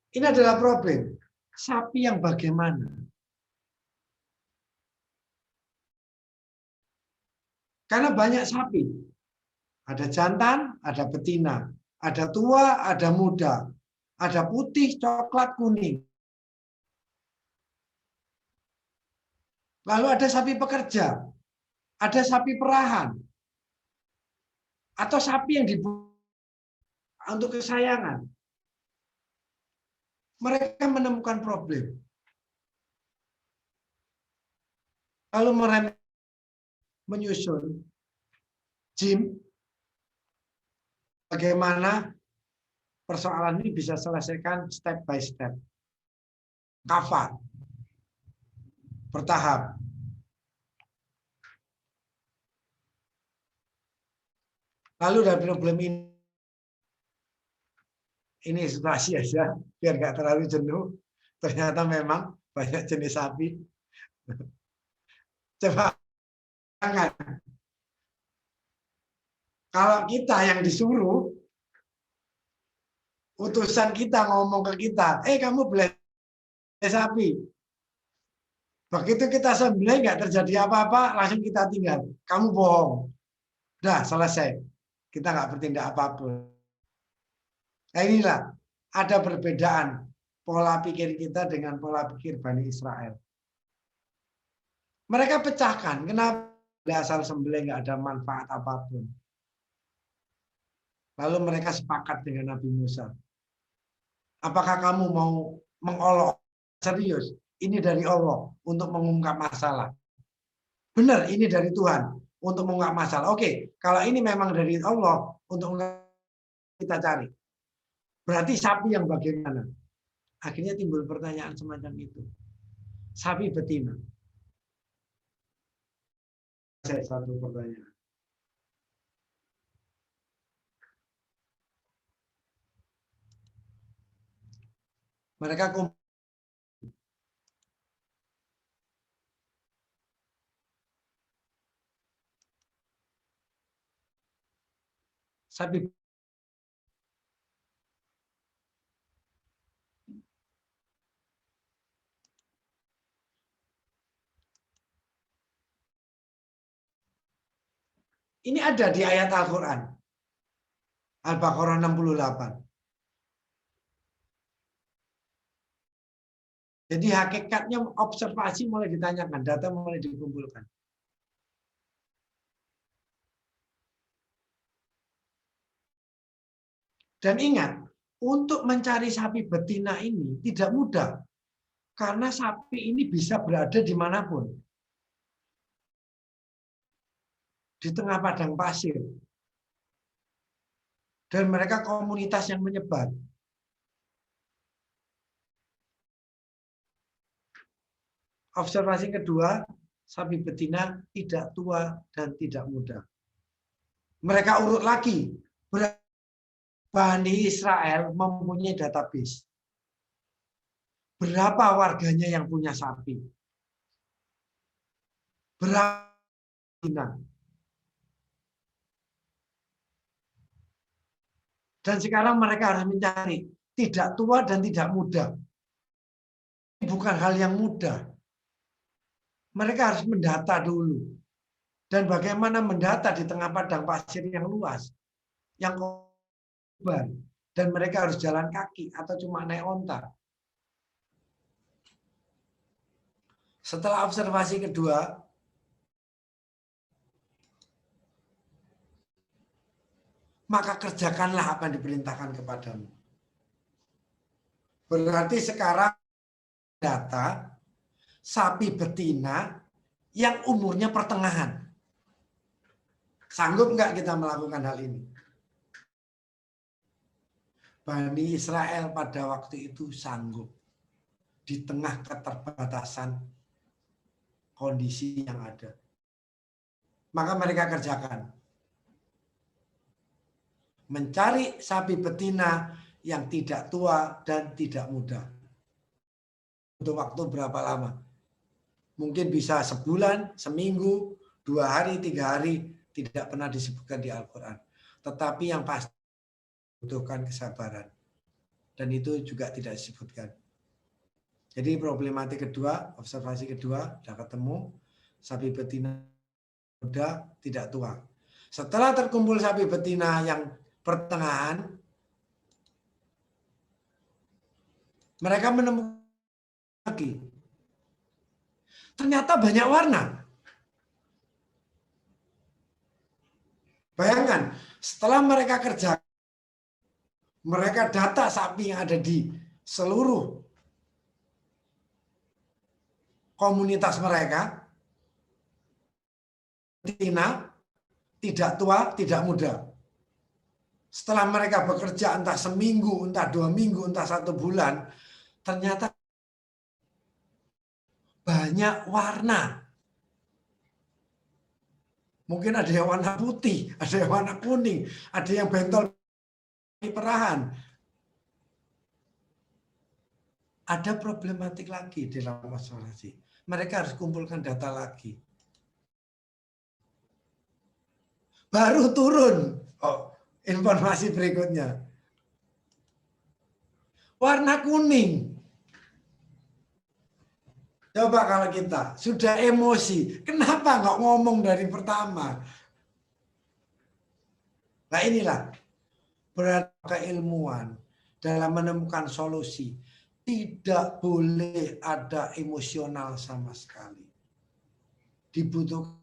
Ini adalah problem. Sapi yang bagaimana? Karena banyak sapi. Ada jantan, ada betina. Ada tua, ada muda. Ada putih, coklat, kuning. Lalu ada sapi pekerja. Ada sapi perahan. Atau sapi yang dibuat untuk kesayangan. Mereka menemukan problem. Lalu mereka menyusun Jim, bagaimana persoalan ini bisa selesaikan step by step. Kafat. Bertahap. Lalu dari problem ini situasi aja, biar nggak terlalu jenuh. Ternyata memang banyak jenis sapi. Coba jangan. Kalau kita yang disuruh, utusan kita ngomong ke kita, kamu boleh sapi. Begitu kita sembelih nggak terjadi apa-apa, langsung kita tinggal. Kamu bohong. Udah selesai. Kita nggak bertindak apapun. Nah inilah ada perbedaan pola pikir kita dengan pola pikir Bani Israel. Mereka pecahkan. Kenapa asal sembelih nggak ada manfaat apapun. Lalu mereka sepakat dengan Nabi Musa. Apakah kamu mau mengolok serius? Ini dari Allah untuk mengungkap masalah. Benar, ini dari Tuhan untuk mengungkap masalah. Oke, kalau ini memang dari Allah untuk kita cari. Berarti sapi yang bagaimana? Akhirnya timbul pertanyaan semacam itu. Sapi betina. Satu pertanyaan. Mereka kumpul. Sapi. Ini ada di ayat Al-Quran. Al-Baqarah 68. Jadi hakikatnya observasi mulai ditanyakan, data mulai dikumpulkan. Dan ingat, untuk mencari sapi betina ini tidak mudah. Karena sapi ini bisa berada dimanapun. Di tengah padang pasir. Dan mereka komunitas yang menyebar. Observasi kedua, sapi betina tidak tua dan tidak muda. Mereka urut lagi. Bani Israel mempunyai database. Berapa warganya yang punya sapi? Berapa betina? Dan sekarang mereka harus mencari tidak tua dan tidak muda. Bukan hal yang mudah. Mereka harus mendata dulu. Dan bagaimana mendata di tengah padang pasir yang luas, yang lebar, dan mereka harus jalan kaki atau cuma naik onta. Setelah observasi kedua, maka kerjakanlah apa yang diperintahkan kepadamu. Berarti sekarang data sapi betina yang umurnya pertengahan. Sanggup nggak kita melakukan hal ini? Bani Israel pada waktu itu sanggup. Di tengah keterbatasan kondisi yang ada. Maka mereka kerjakan. Mencari sapi betina yang tidak tua dan tidak muda. Untuk waktu berapa lama? Mungkin bisa sebulan, seminggu, 2 hari, 3 hari. Tidak pernah disebutkan di Al-Quran. Tetapi yang pasti membutuhkan kesabaran. Dan itu juga tidak disebutkan. Jadi problematik kedua, observasi kedua, sudah ketemu. Sapi betina muda, tidak tua. Setelah terkumpul sapi betina yang pertengahan, mereka menemukan lagi. Ternyata banyak warna. Bayangkan, setelah mereka kerja, mereka data sapi yang ada di seluruh komunitas mereka, betina, tidak tua, tidak muda. Setelah mereka bekerja entah seminggu, entah 2 minggu, entah 1 bulan, ternyata banyak warna. Mungkin ada yang warna putih, ada yang warna kuning, ada yang bentol perahan. Ada problematik lagi di dalam observasi. Mereka harus kumpulkan data lagi. Baru turun informasi berikutnya. Warna kuning. Coba kalau kita sudah emosi, kenapa nggak ngomong dari pertama? Nah inilah berarti keilmuan dalam menemukan solusi. Tidak boleh ada emosional sama sekali. Dibutuhkan.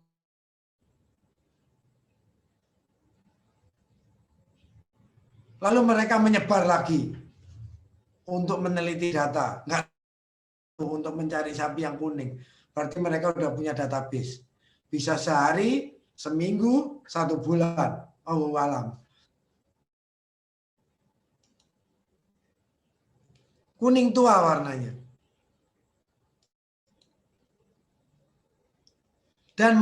Lalu mereka menyebar lagi untuk meneliti data. Nggak untuk mencari sapi yang kuning. Berarti mereka udah punya database. Bisa sehari, seminggu, 1 bulan. Oh, alam. Kuning tua warnanya. Dan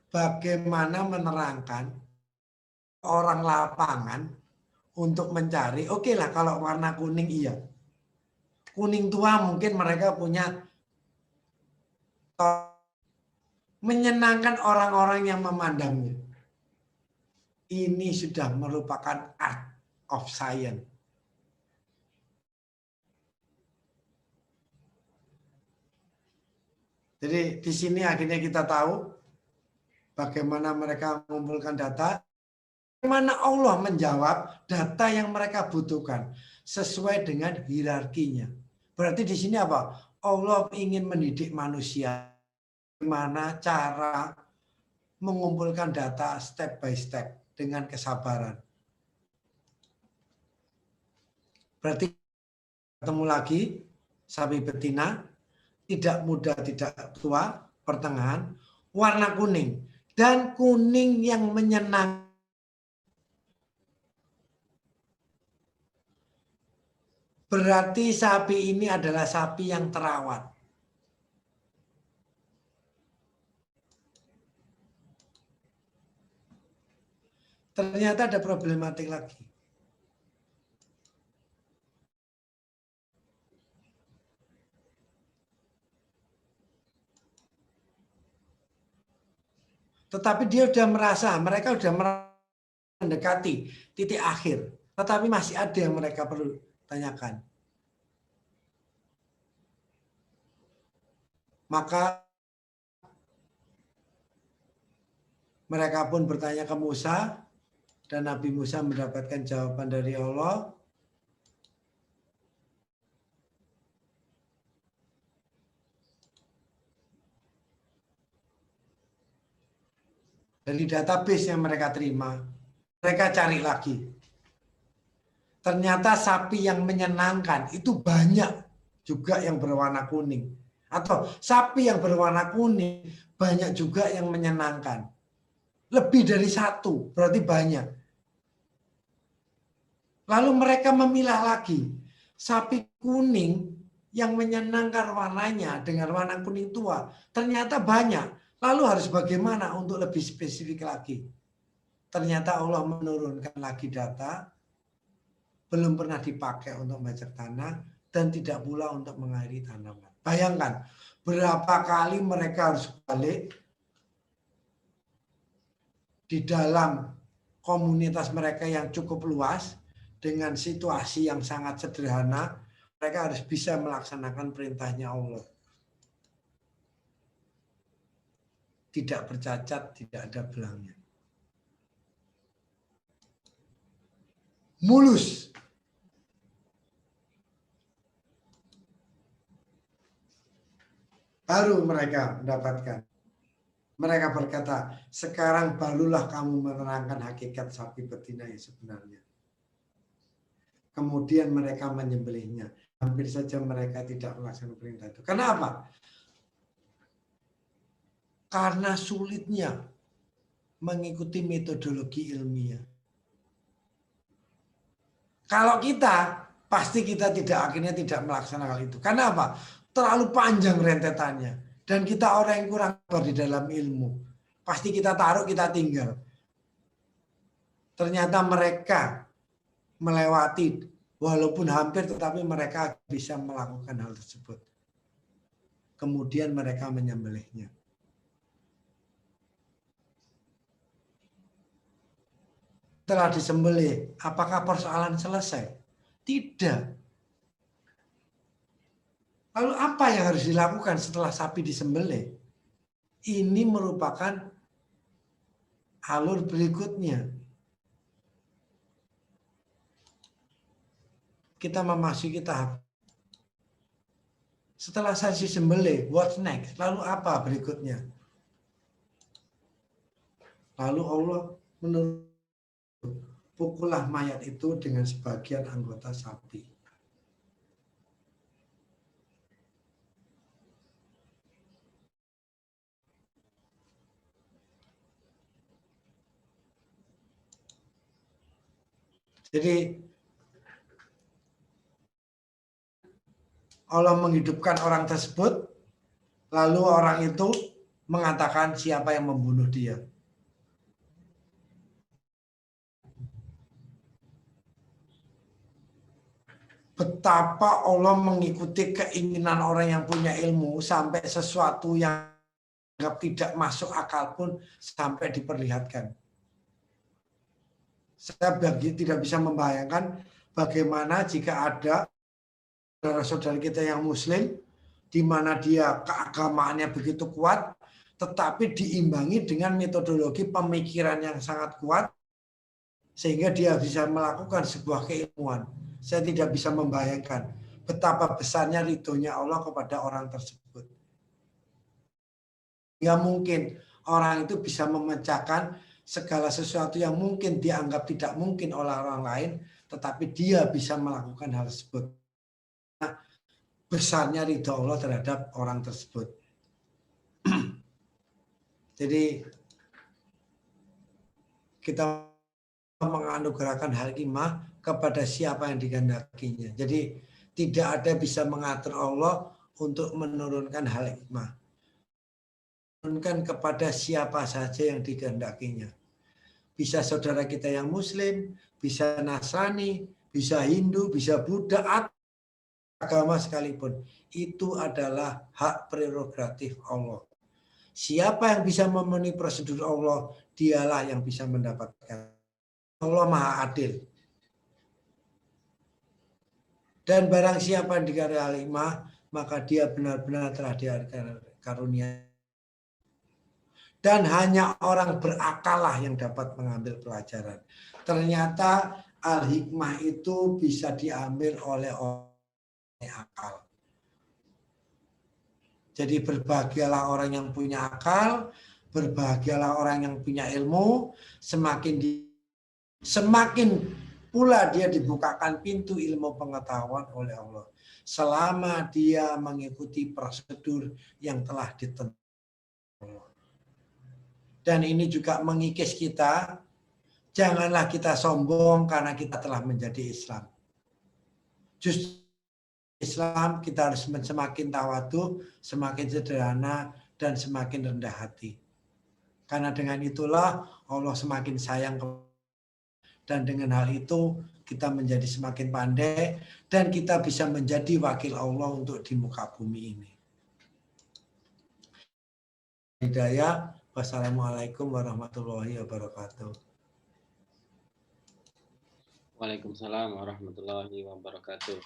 bagaimana menerangkan orang lapangan untuk mencari, oke lah kalau warna kuning iya. Kuning tua mungkin mereka punya menyenangkan orang-orang yang memandangnya. Ini sudah merupakan art of science. Jadi di sini akhirnya kita tahu bagaimana mereka mengumpulkan data, bagaimana Allah menjawab data yang mereka butuhkan sesuai dengan hierarkinya. Berarti di sini apa? Allah ingin mendidik manusia bagaimana cara mengumpulkan data step by step dengan kesabaran. Berarti ketemu lagi sapi betina, tidak muda, tidak tua, pertengahan, warna kuning. Dan kuning yang menyenangkan. Berarti sapi ini adalah sapi yang terawat. Ternyata ada problematik lagi. Tetapi dia sudah merasa, mereka sudah mendekati titik akhir. Tetapi masih ada yang mereka perlu tanyakan. Maka mereka pun bertanya ke Musa, dan Nabi Musa mendapatkan jawaban dari Allah. Dari database yang mereka terima, mereka cari lagi. Ternyata sapi yang menyenangkan itu banyak juga yang berwarna kuning. Atau sapi yang berwarna kuning banyak juga yang menyenangkan. Lebih dari satu, berarti banyak. Lalu mereka memilah lagi. Sapi kuning yang menyenangkan warnanya dengan warna kuning tua. Ternyata banyak. Lalu harus bagaimana untuk lebih spesifik lagi? Ternyata Allah menurunkan lagi data, belum pernah dipakai untuk bajak tanah, dan tidak pula untuk mengairi tanaman. Bayangkan, berapa kali mereka harus balik di dalam komunitas mereka yang cukup luas, dengan situasi yang sangat sederhana, mereka harus bisa melaksanakan perintahnya Allah. Tidak bercacat, tidak ada belangnya. Mulus. Baru mereka mendapatkan. Mereka berkata, sekarang barulah kamu menerangkan hakikat sapi betina yang sebenarnya. Kemudian mereka menyembelihnya. Hampir saja mereka tidak melaksanakan perintah itu. Kenapa? Karena sulitnya mengikuti metodologi ilmiah. Kalau kita, pasti kita akhirnya tidak melaksanakan itu. Karena apa? Terlalu panjang rentetannya. Dan kita orang yang kurang di dalam ilmu. Pasti kita taruh, kita tinggal. Ternyata mereka melewati, walaupun hampir, tetapi mereka bisa melakukan hal tersebut. Kemudian mereka menyembelihnya. Setelah disembelih, apakah persoalan selesai? Tidak. Lalu apa yang harus dilakukan setelah sapi disembelih? Ini merupakan alur berikutnya. Kita memasuki tahap. Setelah sapi disembelih, what's next? Lalu apa berikutnya? Lalu Allah menurut, pukullah mayat itu dengan sebagian anggota sapi. Jadi Allah menghidupkan orang tersebut, lalu orang itu mengatakan siapa yang membunuh dia. Betapa Allah mengikuti keinginan orang yang punya ilmu sampai sesuatu yang tidak masuk akal pun sampai diperlihatkan. Saya tidak bisa membayangkan bagaimana jika ada saudara-saudara kita yang muslim, di mana dia keagamaannya begitu kuat, tetapi diimbangi dengan metodologi pemikiran yang sangat kuat, sehingga dia bisa melakukan sebuah keilmuan. Saya tidak bisa membayangkan betapa besarnya ridhonya Allah kepada orang tersebut. Nggak mungkin orang itu bisa memecahkan segala sesuatu yang mungkin dianggap tidak mungkin oleh orang lain, tetapi dia bisa melakukan hal tersebut. Besarnya ridho Allah terhadap orang tersebut. Jadi kita menganugerahkan hikmah kepada siapa yang dikehendakinya. Jadi tidak ada bisa mengatur Allah untuk menurunkan hal hikmah. Menurunkan kepada siapa saja yang dikehendakinya. Bisa saudara kita yang Muslim, bisa Nasrani, bisa Hindu, bisa Buddha, atau agama sekalipun. Itu adalah hak prerogatif Allah. Siapa yang bisa memenuhi prosedur Allah, dialah yang bisa mendapatkan. Allah Maha Adil. Dan barang siapa yang dikasih hikmah, maka dia benar-benar telah dikarunia. Dan hanya orang berakallah yang dapat mengambil pelajaran. Ternyata al-hikmah itu bisa diambil oleh orang yang akal. Jadi berbahagialah orang yang punya akal, berbahagialah orang yang punya ilmu, semakin pula dia dibukakan pintu ilmu pengetahuan oleh Allah. Selama dia mengikuti prosedur yang telah ditentukan. Dan ini juga mengikis kita, janganlah kita sombong karena kita telah menjadi Islam. Justru Islam kita harus semakin tawadu, semakin sederhana, dan semakin rendah hati. Karena dengan itulah Allah semakin sayang. Dan dengan hal itu kita menjadi semakin pandai dan kita bisa menjadi wakil Allah untuk di muka bumi ini. Hidayah. Wassalamualaikum warahmatullahi wabarakatuh. Waalaikumsalam warahmatullahi wabarakatuh.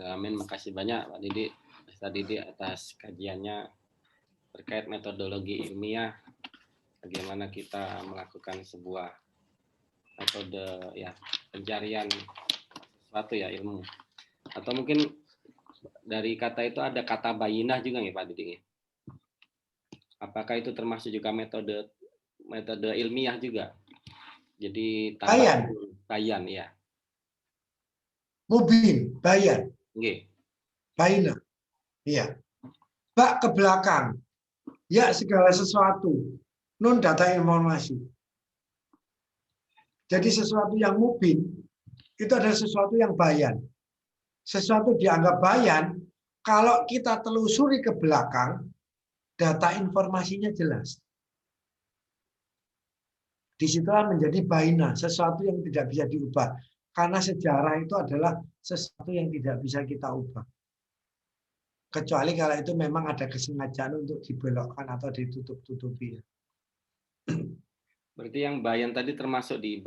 Amin. Makasih banyak Pak Didi, Ustaz Didi atas kajiannya terkait metodologi ilmiah, bagaimana kita melakukan sebuah metode ya pencarian sesuatu ya ilmu. Atau mungkin dari kata itu ada kata bayinah juga nih Pak Didi. Apakah itu termasuk juga metode ilmiah juga? Jadi bayan ya. Mubin, bayan. Nggih. Bayinah. Iya. Bak ke belakang. Ya segala sesuatu. Nun data informasi. Jadi sesuatu yang mubin itu adalah sesuatu yang bayan. Sesuatu dianggap bayan kalau kita telusuri ke belakang, data informasinya jelas. Disitulah menjadi baina, sesuatu yang tidak bisa diubah. Karena sejarah itu adalah sesuatu yang tidak bisa kita ubah. Kecuali kalau itu memang ada kesengajaan untuk dibelokkan atau ditutup-tutupi. Berarti yang bayan tadi termasuk di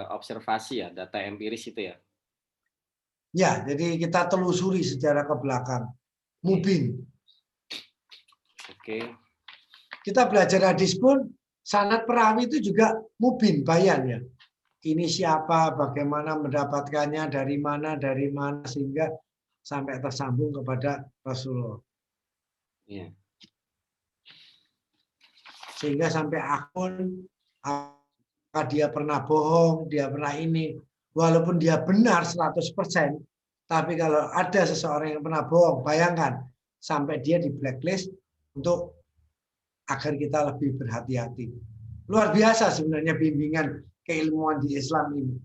observasi ya, data empiris itu ya? Ya, jadi kita telusuri sejarah ke belakang. Mubin. Oke. Kita belajar hadis pun, sanad perawi itu juga mubin, bayan ya. Ini siapa, bagaimana mendapatkannya, dari mana, sehingga sampai tersambung kepada Rasulullah. Iya. Sehingga sampai akun, apakah dia pernah bohong, dia pernah ini. Walaupun dia benar 100%, tapi kalau ada seseorang yang pernah bohong, bayangkan, sampai dia di blacklist untuk agar kita lebih berhati-hati. Luar biasa sebenarnya bimbingan keilmuan di Islam ini.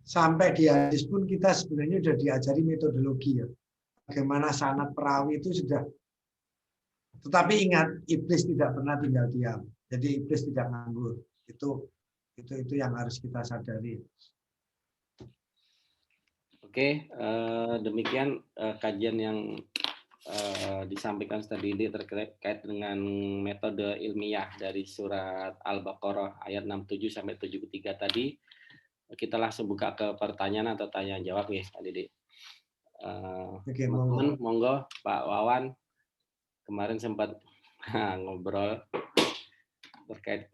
Sampai di hadis pun kita sebenarnya sudah diajari metodologi ya. Bagaimana sanad perawi itu sudah. Tetapi ingat, iblis tidak pernah tinggal diam. Jadi iblis tidak nganggur. Itu yang harus kita sadari. Oke, demikian kajian yang disampaikan Ustaz Didi terkait dengan metode ilmiah dari surat Al-Baqarah ayat 67 sampai 73 tadi. Kita langsung buka ke pertanyaan atau tanya jawab ya Pak Didi. Oke, teman-teman, monggo Pak Wawan, kemarin sempat ngobrol terkait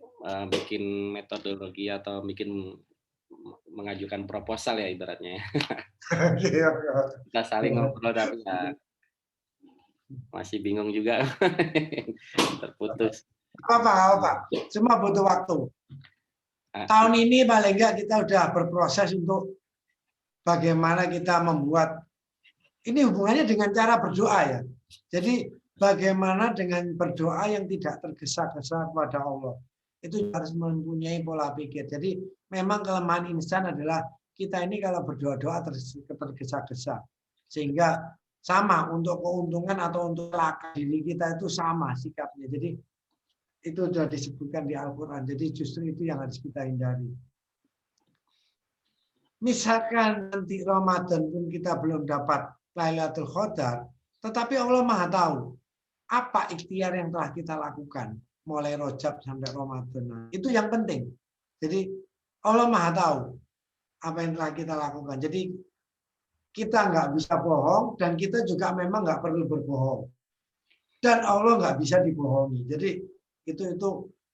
bikin metodologi atau mengajukan proposal ya ibaratnya. Kita saling ngobrol tapi ya masih bingung juga. Terputus. Apa? Semua butuh waktu. Tahun ini paling enggak kita udah berproses untuk bagaimana kita membuat, ini hubungannya dengan cara berdoa ya. Jadi bagaimana dengan berdoa yang tidak tergesa-gesa kepada Allah. Itu harus mempunyai pola pikir. Jadi memang kelemahan insan adalah kita ini kalau berdoa-doa tergesa-gesa. Sehingga sama untuk keuntungan atau untuk celaka diri kita itu sama sikapnya. Jadi itu sudah disebutkan di Al-Quran. Jadi justru itu yang harus kita hindari. Misalkan nanti Ramadan pun kita belum dapat Lailatul Qadar, tetapi Allah Maha tahu apa ikhtiar yang telah kita lakukan mulai Rajab sampai Ramadan. Itu yang penting. Jadi Allah Maha tahu apa yang telah kita lakukan. Jadi kita nggak bisa bohong dan kita juga memang nggak perlu berbohong. Dan Allah nggak bisa dibohongi. Jadi itu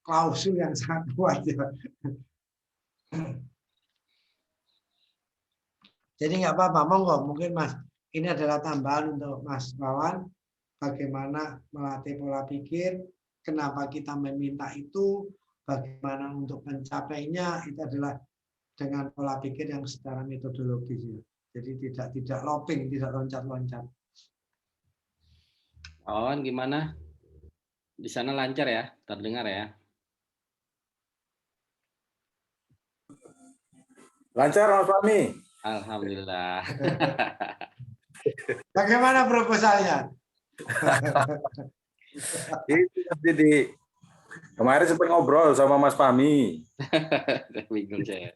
klausul yang sangat kuat ya. Jadi nggak apa-apa, monggo. Mungkin Mas, ini adalah tambahan untuk Mas Wawan. Bagaimana melatih pola pikir, kenapa kita meminta itu, bagaimana untuk mencapainya, itu adalah dengan pola pikir yang secara metodologis. Ya. Jadi tidak loping, tidak loncat-loncat. Wawan gimana? Di sana lancar ya? Terdengar ya? Lancar Mas Fahmi. Alhamdulillah. Bagaimana proposalnya? Itu kemarin sempat ngobrol sama Mas Fahmi. Bingung saya.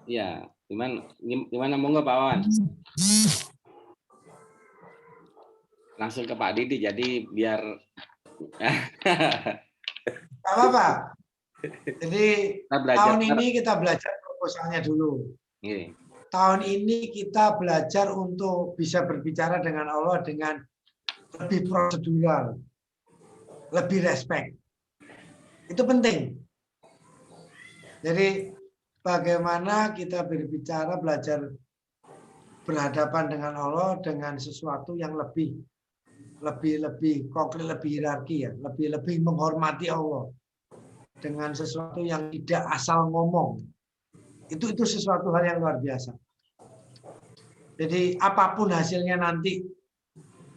Ya, gimana monggo Pak Wawan? Langsung ke Pak Didi, jadi biar apa-apa. Jadi tahun ini kita belajar proposalnya dulu. Tahun ini kita belajar untuk bisa berbicara dengan Allah dengan lebih prosedural, lebih respect. Itu penting. Jadi bagaimana kita berbicara, belajar berhadapan dengan Allah dengan sesuatu yang lebih konkret, lebih hierarki ya, lebih menghormati Allah dengan sesuatu yang tidak asal ngomong. Itu sesuatu hal yang luar biasa. Jadi apapun hasilnya nanti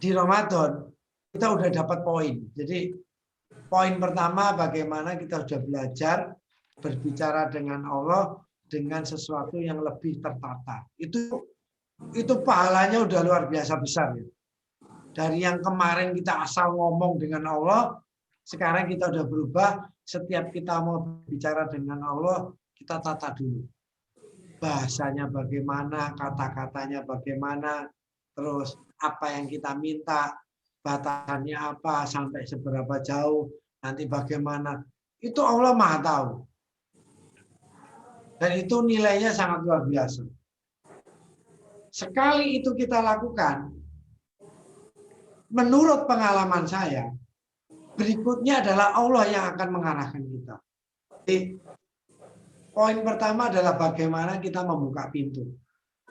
di Ramadan, kita udah dapat poin. Jadi poin pertama bagaimana kita sudah belajar berbicara dengan Allah dengan sesuatu yang lebih tertata. Itu pahalanya udah luar biasa besar ya. Dari yang kemarin kita asal ngomong dengan Allah, sekarang kita udah berubah. Setiap kita mau bicara dengan Allah, kita tata dulu. Bahasanya bagaimana, kata-katanya bagaimana, terus apa yang kita minta, batasannya apa, sampai seberapa jauh, nanti bagaimana. Itu Allah Maha tahu. Dan itu nilainya sangat luar biasa. Sekali itu kita lakukan, menurut pengalaman saya, berikutnya adalah Allah yang akan mengarahkan kita. Jadi, poin pertama adalah bagaimana kita membuka pintu.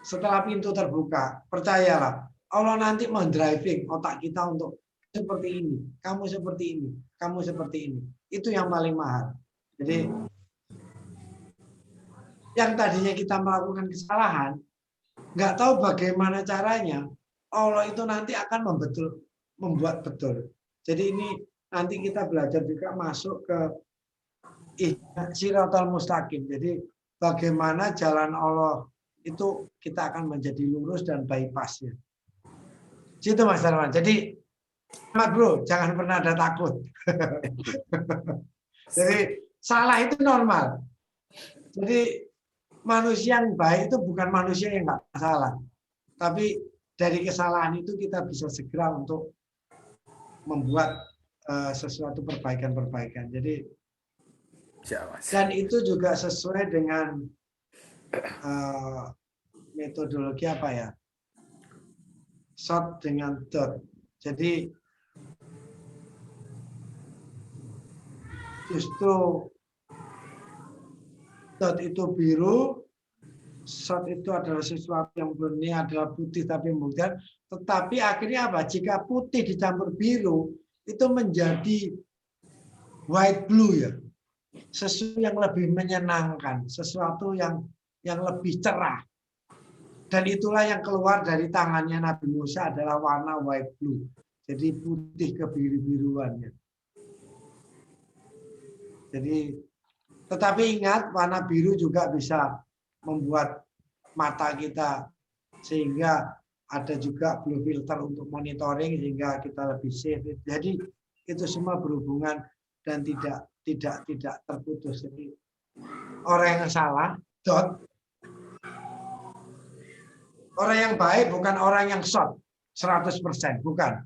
Setelah pintu terbuka, percayalah, Allah nanti mendriving otak kita untuk seperti ini, kamu seperti ini, kamu seperti ini. Itu yang paling mahal. Jadi, yang tadinya kita melakukan kesalahan, nggak tahu bagaimana caranya, Allah itu nanti akan membuat betul. Jadi ini nanti kita belajar juga masuk ke Shiratal Mustaqim. Jadi bagaimana jalan Allah itu kita akan menjadi lurus dan bypassnya. Situ Mas Darman. Jadi bro, jangan pernah ada takut. Jadi salah itu normal. Jadi manusia yang baik itu bukan manusia yang nggak salah. Tapi dari kesalahan itu kita bisa segera untuk membuat sesuatu perbaikan-perbaikan. Jadi Siap, Mas. Dan itu juga sesuai dengan metodologi apa ya? Short dengan dot. Jadi justru dot itu biru, short itu adalah sesuatu yang murni adalah putih tapi kemudian, tetapi akhirnya apa? Jika putih dicampur biru itu menjadi white blue ya, sesuatu yang lebih menyenangkan, sesuatu yang lebih cerah. Dan itulah yang keluar dari tangannya Nabi Musa adalah warna white blue, jadi putih kebiru-biruannya. Jadi, tetapi ingat warna biru juga bisa membuat mata kita sehingga ada juga blue filter untuk monitoring sehingga kita lebih safe. Jadi itu semua berhubungan dan tidak terputus. Jadi orang yang salah dot, orang yang baik bukan orang yang short 100%, bukan.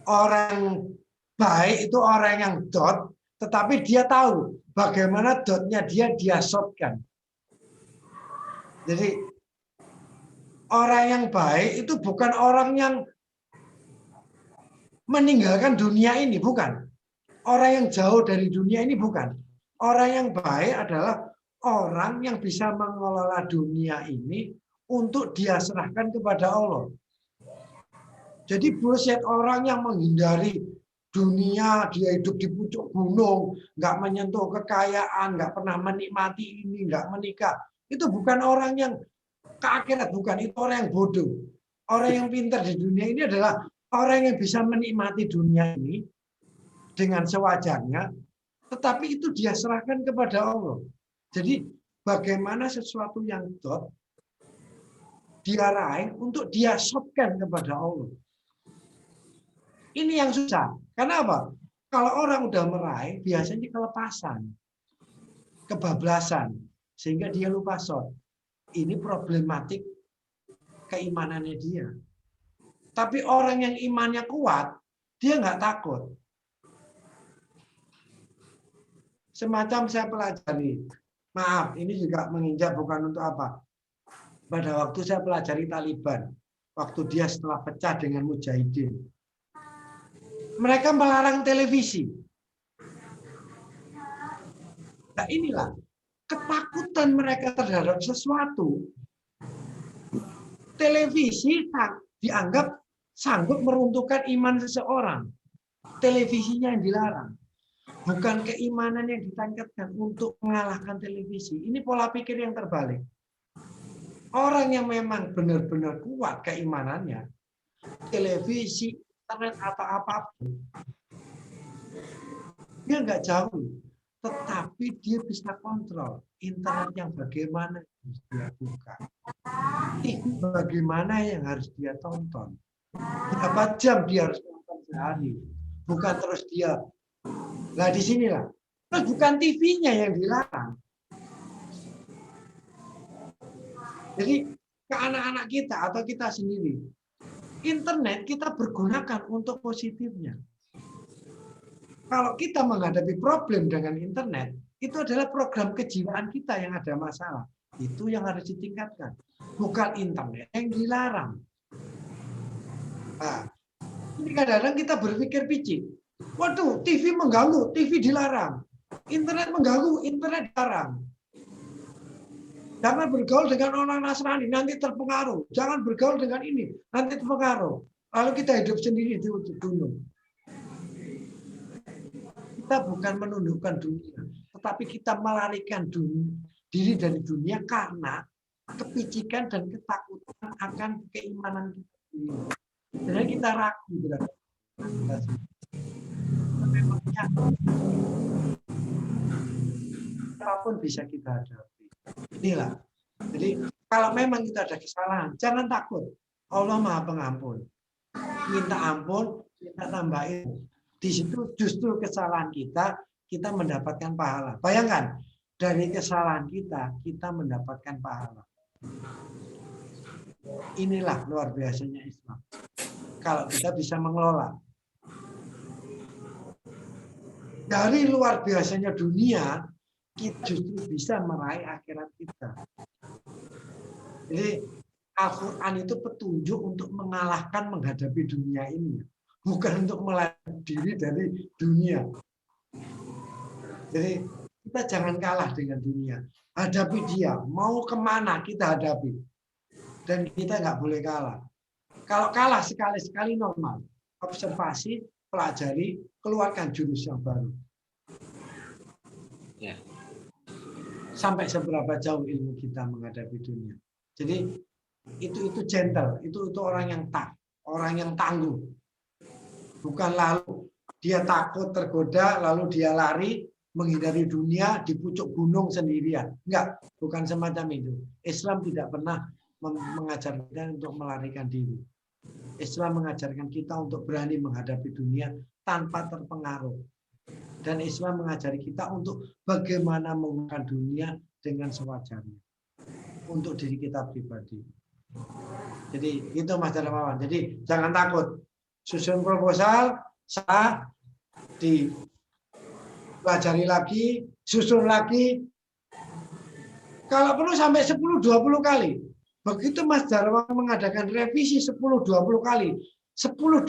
Orang baik itu orang yang dot, tetapi dia tahu bagaimana dotnya dia shortkan. Jadi orang yang baik itu bukan orang yang meninggalkan dunia ini, bukan. Orang yang jauh dari dunia ini, bukan. Orang yang baik adalah orang yang bisa mengelola dunia ini untuk dia serahkan kepada Allah. Jadi bullshit orang yang menghindari dunia, dia hidup di pucuk gunung, nggak menyentuh kekayaan, nggak pernah menikmati ini, nggak menikah. Itu bukan orang yang ke akhirat, bukan. Itu orang yang bodoh. Orang yang pintar di dunia ini adalah orang yang bisa menikmati dunia ini dengan sewajarnya, tetapi itu dia serahkan kepada Allah. Jadi bagaimana sesuatu yang dot dia raih untuk dia shotkan kepada Allah. Ini yang susah. Karena apa? Kalau orang udah meraih, biasanya kelepasan, kebablasan, sehingga dia lupa shot. Ini problematik keimanannya dia. Tapi orang yang imannya kuat, dia nggak takut. Semacam saya pelajari, maaf, ini juga menginjak bukan untuk apa. Pada waktu saya pelajari Taliban, waktu dia setelah pecah dengan Mujahidin, mereka melarang televisi. Nah inilah ketakutan mereka terhadap sesuatu. Televisi dianggap sanggup meruntuhkan iman seseorang. Televisinya yang dilarang. Bukan keimanan yang ditingkatkan untuk mengalahkan televisi. Ini pola pikir yang terbalik. Orang yang memang benar-benar kuat keimanannya, televisi, internet, atau apapun, dia nggak jauh. Tetapi dia bisa kontrol internet yang bagaimana harus dia buka. Bagaimana yang harus dia tonton. Berapa jam dia harus nonton sehari. Bukan terus dia. Nah di sinilah. Terus bukan TV-nya yang dilarang. Jadi ke anak-anak kita atau kita sendiri, internet kita pergunakan untuk positifnya. Kalau kita menghadapi problem dengan internet, itu adalah program kejiwaan kita yang ada masalah. Itu yang harus ditingkatkan. Bukan internet yang dilarang. Nah, ini kadang-kadang kita berpikir picik. Waduh, TV mengganggu, TV dilarang. Internet mengganggu, internet dilarang. Jangan bergaul dengan orang Nasrani, nanti terpengaruh. Jangan bergaul dengan ini, nanti terpengaruh. Lalu kita hidup sendiri di gunung. Kita bukan menundukkan dunia, tetapi kita melarikan diri dari dunia karena kepicikan dan ketakutan akan keimanan kita sendiri. Jadi kita ragu terhadap kita memangnya apapun bisa kita hadapi. Inilah. Jadi kalau memang kita ada kesalahan, jangan takut. Allah Maha Pengampun. Minta ampun, minta tambahin. Di situ justru kesalahan kita mendapatkan pahala. Bayangkan, dari kesalahan kita mendapatkan pahala. Inilah luar biasanya Islam. Kalau kita bisa mengelola. Dari luar biasanya dunia, kita justru bisa meraih akhirat kita. Jadi Al-Quran itu petunjuk untuk mengalahkan menghadapi dunia ini, bukan untuk melarikan diri dari dunia. Jadi kita jangan kalah dengan dunia, hadapi dia. Mau kemana kita hadapi, dan kita nggak boleh kalah. Kalau kalah sekali-sekali normal, observasi, pelajari, keluarkan jurus yang baru. Ya. Sampai seberapa jauh ilmu kita menghadapi dunia. Jadi itu gentle, itu orang yang orang yang tangguh. Bukan lalu dia takut tergoda, lalu dia lari menghindari dunia di pucuk gunung sendirian. Enggak, bukan semacam itu. Islam tidak pernah mengajarkan kita untuk melarikan diri. Islam mengajarkan kita untuk berani menghadapi dunia tanpa terpengaruh. Dan Islam mengajari kita untuk bagaimana menggunakan dunia dengan sewajarnya untuk diri kita pribadi. Jadi itu Mas Darmawan. Jadi jangan takut. Susun proposal, sah, dipelajari lagi, susun lagi. Kalau perlu sampai 10-20 kali. Begitu Mas Darmawan mengadakan revisi 10-20 kali. 10-20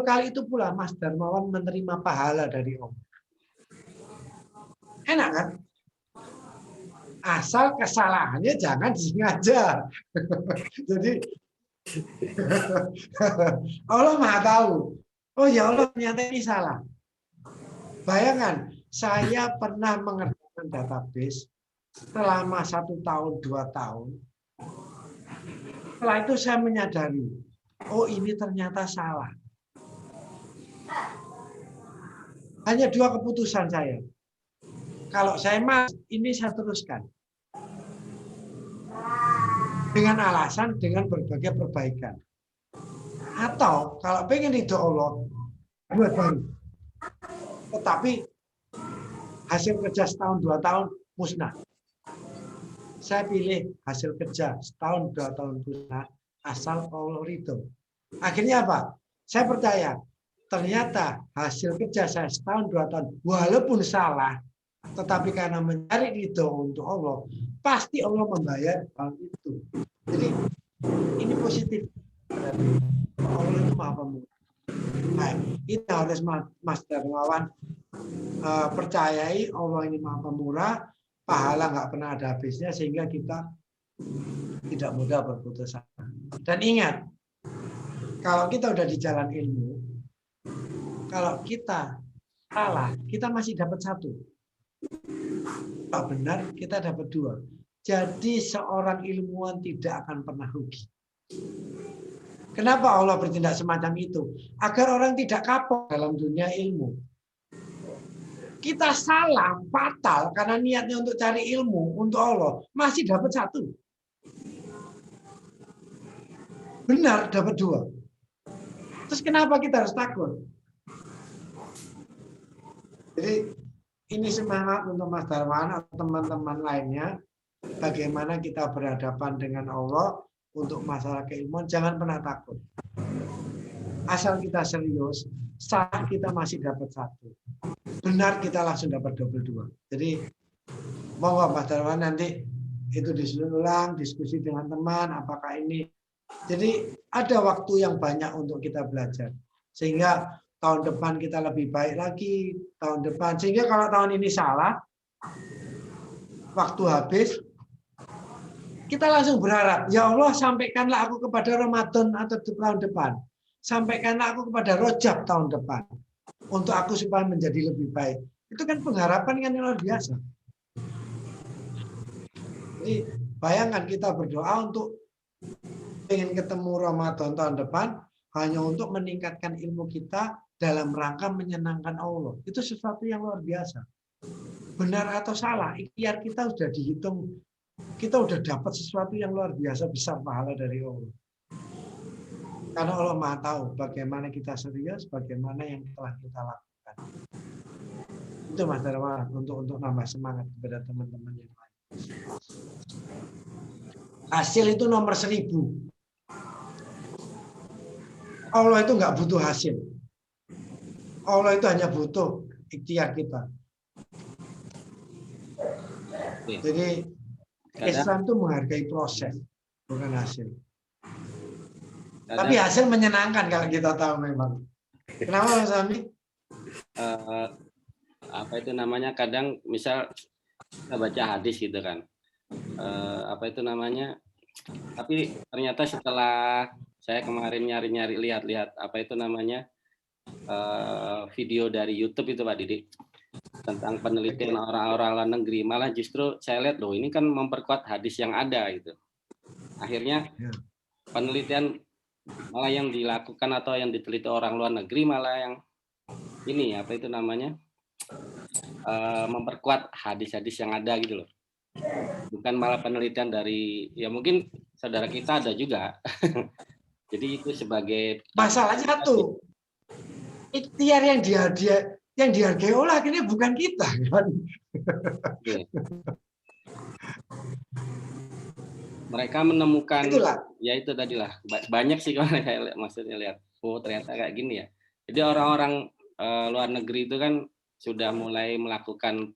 kali itu pula Mas Darmawan menerima pahala dari Allah. Enak kan? Asal kesalahannya jangan disengaja. Jadi Allah Maha tahu. Oh ya Allah, ternyata ini salah. Bayangkan, saya pernah mengerjakan database selama 1 tahun, 2 tahun. Setelah itu saya menyadari, oh ini ternyata salah. Hanya 2 keputusan saya. Kalau saya Mas, ini saya teruskan. Dengan alasan, dengan berbagai perbaikan. Atau kalau pengen ridho Allah, buat baru. Tetapi hasil kerja setahun 2 tahun musnah. Saya pilih hasil kerja setahun 2 tahun musnah asal Allah ridho. Akhirnya apa? Saya percaya ternyata hasil kerja saya setahun 2 tahun walaupun salah, tetapi karena mencari ridho untuk Allah, pasti Allah membayar hal itu. Jadi ini positif. Allah itu Maha Pemurah. Nah, kita harus Mas Darmawan percayai Allah ini Maha Pemurah, pahala nggak pernah ada habisnya, sehingga kita tidak mudah berputus asa. Dan ingat, kalau kita udah di jalan ilmu, kalau kita salah, kita masih dapat 1. Kalau benar, kita dapat 2. Jadi seorang ilmuwan tidak akan pernah rugi. Kenapa Allah bertindak semacam itu? Agar orang tidak kapok dalam dunia ilmu. Kita salah, fatal, karena niatnya untuk cari ilmu, untuk Allah, masih dapat 1. Benar, dapat 2. Terus kenapa kita harus takut? Jadi ini semangat untuk Mas Darmawan atau teman-teman lainnya. Bagaimana kita berhadapan dengan Allah untuk masalah keilmuan, jangan pernah takut. Asal kita serius, saat kita masih dapat 1. Benar kita langsung dapat 22. Jadi monggo Mas Darmawan nanti itu disusun ulang, diskusi dengan teman, apakah ini. Jadi ada waktu yang banyak untuk kita belajar. Sehingga tahun depan kita lebih baik lagi, tahun depan. Sehingga kalau tahun ini salah, waktu habis, kita langsung berharap, ya Allah sampaikanlah aku kepada Ramadan atau tahun depan. Sampaikanlah aku kepada Rajab tahun depan. Untuk aku supaya menjadi lebih baik. Itu kan pengharapan yang luar biasa. Jadi bayangkan kita berdoa untuk ingin ketemu Ramadan tahun depan, hanya untuk meningkatkan ilmu kita dalam rangka menyenangkan Allah. Itu sesuatu yang luar biasa. Benar atau salah, ikhtiar kita sudah dihitung. Kita sudah dapat sesuatu yang luar biasa besar pahala dari Allah. Karena Allah Maha tahu bagaimana kita serius, bagaimana yang telah kita lakukan. Itu Mas Darmawan untuk nambah semangat kepada teman-teman yang lain. Hasil itu nomor 1000. Allah itu nggak butuh hasil. Allah itu hanya butuh ikhtiar kita. Oke. Jadi Kadang, Islam itu menghargai proses, bukan hasil. kadang Tapi hasil menyenangkan kalau kita tahu memang. Kenapa Mas Ami? apa itu namanya, kadang misal kita baca hadis gitu kan, apa itu namanya, tapi ternyata setelah saya kemarin nyari-nyari lihat-lihat apa itu namanya, video dari YouTube itu Pak Didi tentang penelitian orang-orang luar negeri, malah justru saya lihat loh ini kan memperkuat hadis yang ada gitu. Akhirnya penelitian malah yang dilakukan atau yang diteliti orang luar negeri malah yang ini apa itu namanya, memperkuat hadis-hadis yang ada gitu loh. Bukan malah penelitian dari, ya mungkin saudara kita ada juga. Jadi itu sebagai Masalahnya satu, ikhtiar yang dihargai Allah ini bukan kita kan. Mereka menemukan, Itulah. ya itu tadilah banyak sih kalau saya maksudnya lihat, oh ternyata kayak gini ya. Jadi orang-orang luar negeri itu kan sudah mulai melakukan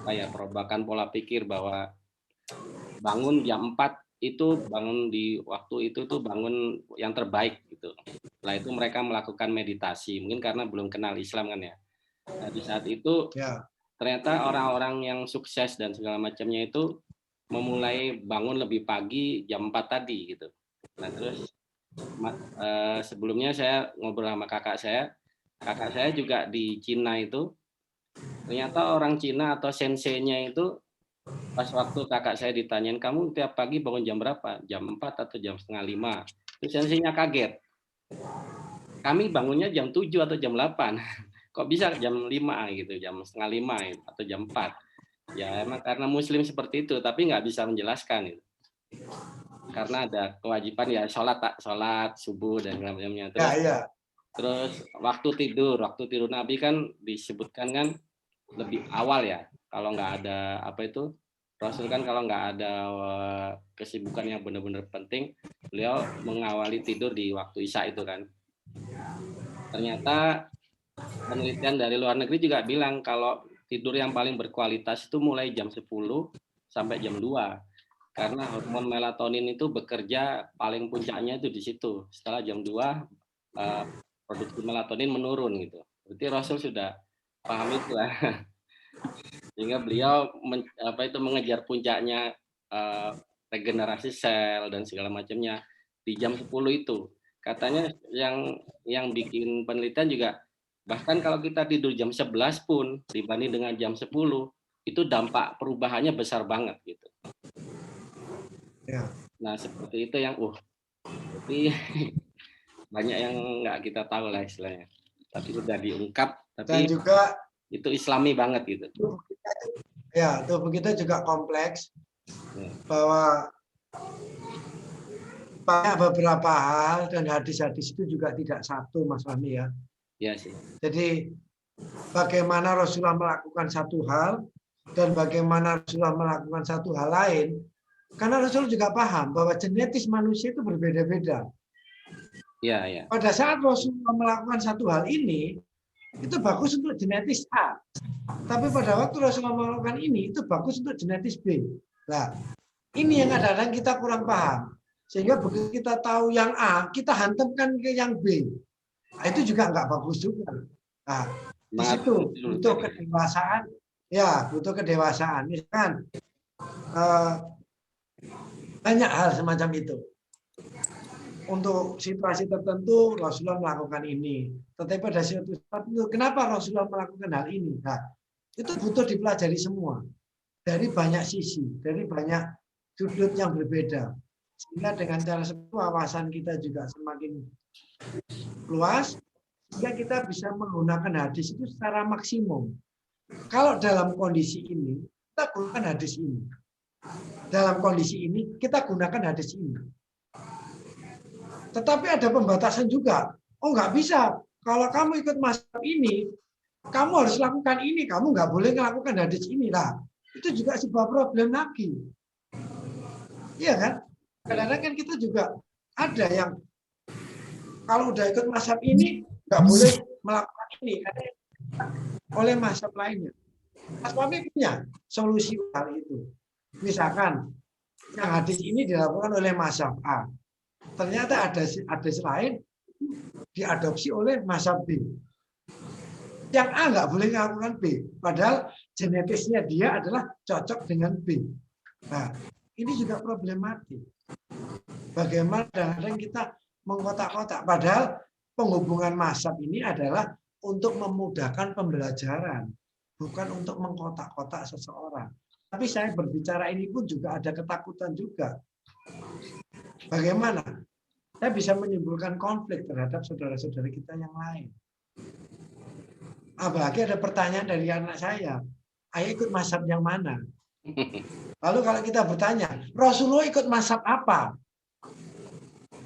apa ya, perubahan pola pikir bahwa bangun jam 4 itu bangun di waktu itu tuh bangun yang terbaik gitu. Setelah itu mereka melakukan meditasi, mungkin karena belum kenal Islam kan ya. Nah, di saat itu ternyata orang-orang yang sukses dan segala macamnya itu memulai bangun lebih pagi jam 4 tadi gitu. Nah, terus sebelumnya saya ngobrol sama kakak saya juga di Cina itu, ternyata orang Cina atau senseinya itu pas waktu kakak saya ditanyain, kamu tiap pagi bangun jam berapa? Jam 4 atau jam setengah 5? Terus senseinya kaget. Kami bangunnya jam 7 atau jam 8. Kok bisa jam 5 gitu, jam setengah 5 atau jam 4? Ya emang karena muslim seperti itu, tapi nggak bisa menjelaskan gitu. Karena ada kewajiban ya sholat subuh dan sebagainya. Terus waktu tidur Nabi kan disebutkan kan lebih awal ya. Kalau nggak ada apa itu, Rasul kan kalau nggak ada kesibukan yang benar-benar penting, beliau mengawali tidur di waktu Isya itu kan. Ternyata penelitian dari luar negeri juga bilang kalau tidur yang paling berkualitas itu mulai jam 10 sampai jam 2. Karena hormon melatonin itu bekerja paling puncaknya itu di situ. Setelah jam 2 produksi melatonin menurun gitu. Berarti Rasul sudah paham itu lah. Sehingga beliau mengejar puncaknya regenerasi sel dan segala macamnya di jam 10 itu. Katanya yang bikin penelitian juga, bahkan kalau kita tidur jam 11 pun dibanding dengan jam 10 itu dampak perubahannya besar banget gitu. Nah seperti itu yang tapi banyak yang nggak kita tahu lah istilahnya. Tapi sudah diungkap. Tapi dan juga itu Islami banget gitu. Ya, tubuh kita juga kompleks. Bahwa banyak beberapa hal dan hadis-hadis itu juga tidak satu, Mas Fahmi ya. Iya sih. Jadi bagaimana Rasulullah melakukan satu hal dan bagaimana Rasulullah melakukan satu hal lain, karena Rasul juga paham bahwa genetis manusia itu berbeda-beda. Iya. Pada saat Rasulullah melakukan satu hal ini, itu bagus untuk genetis A. Tapi pada waktu Rasulullah melakukan ini, itu bagus untuk genetis B. Nah, ini yang kadang-kadang kita kurang paham. Sehingga begitu kita tahu yang A, kita hantamkan ke yang B. Nah, itu juga nggak bagus juga. Nah, di situ butuh kedewasaan. Ya, butuh kedewasaan. Misalkan banyak hal semacam itu. Untuk situasi tertentu Rasulullah melakukan ini. Tetapi pada suatu saat itu, kenapa Rasulullah melakukan hal ini? Nah, itu butuh dipelajari semua. Dari banyak sisi, dari banyak sudut yang berbeda. Sehingga dengan cara seperti wawasan kita juga semakin luas, sehingga kita bisa menggunakan hadis itu secara maksimum. Kalau dalam kondisi ini, kita gunakan hadis ini. Dalam kondisi ini, kita gunakan hadis ini. Tetapi ada pembatasan juga. Oh, nggak bisa. Kalau kamu ikut mazhab ini, kamu harus lakukan ini. Kamu nggak boleh melakukan hadis ini. Nah, itu juga sebuah problem lagi. Iya kan? Kadang-kadang kan kita juga ada yang kalau udah ikut mazhab ini, nggak boleh melakukan ini. Karena oleh mazhab lainnya. Mas Fahmi punya solusi hal itu. Misalkan yang hadis ini dilakukan oleh mazhab A. Ternyata ada hadis lain diadopsi oleh mazhab B. Yang A nggak boleh melakukan B. Padahal genetisnya dia adalah cocok dengan B. Nah, ini juga problematik. Bagaimana kadang-kadang kita mengkotak-kotak. Padahal penghubungan mazhab ini adalah untuk memudahkan pembelajaran. Bukan untuk mengkotak-kotak seseorang. Tapi saya berbicara ini pun juga ada ketakutan juga. Bagaimana? Saya bisa menimbulkan konflik terhadap saudara-saudara kita yang lain. Apalagi ada pertanyaan dari anak saya. Ayah ikut mazhab yang mana? Lalu kalau kita bertanya, Rasulullah ikut mazhab apa?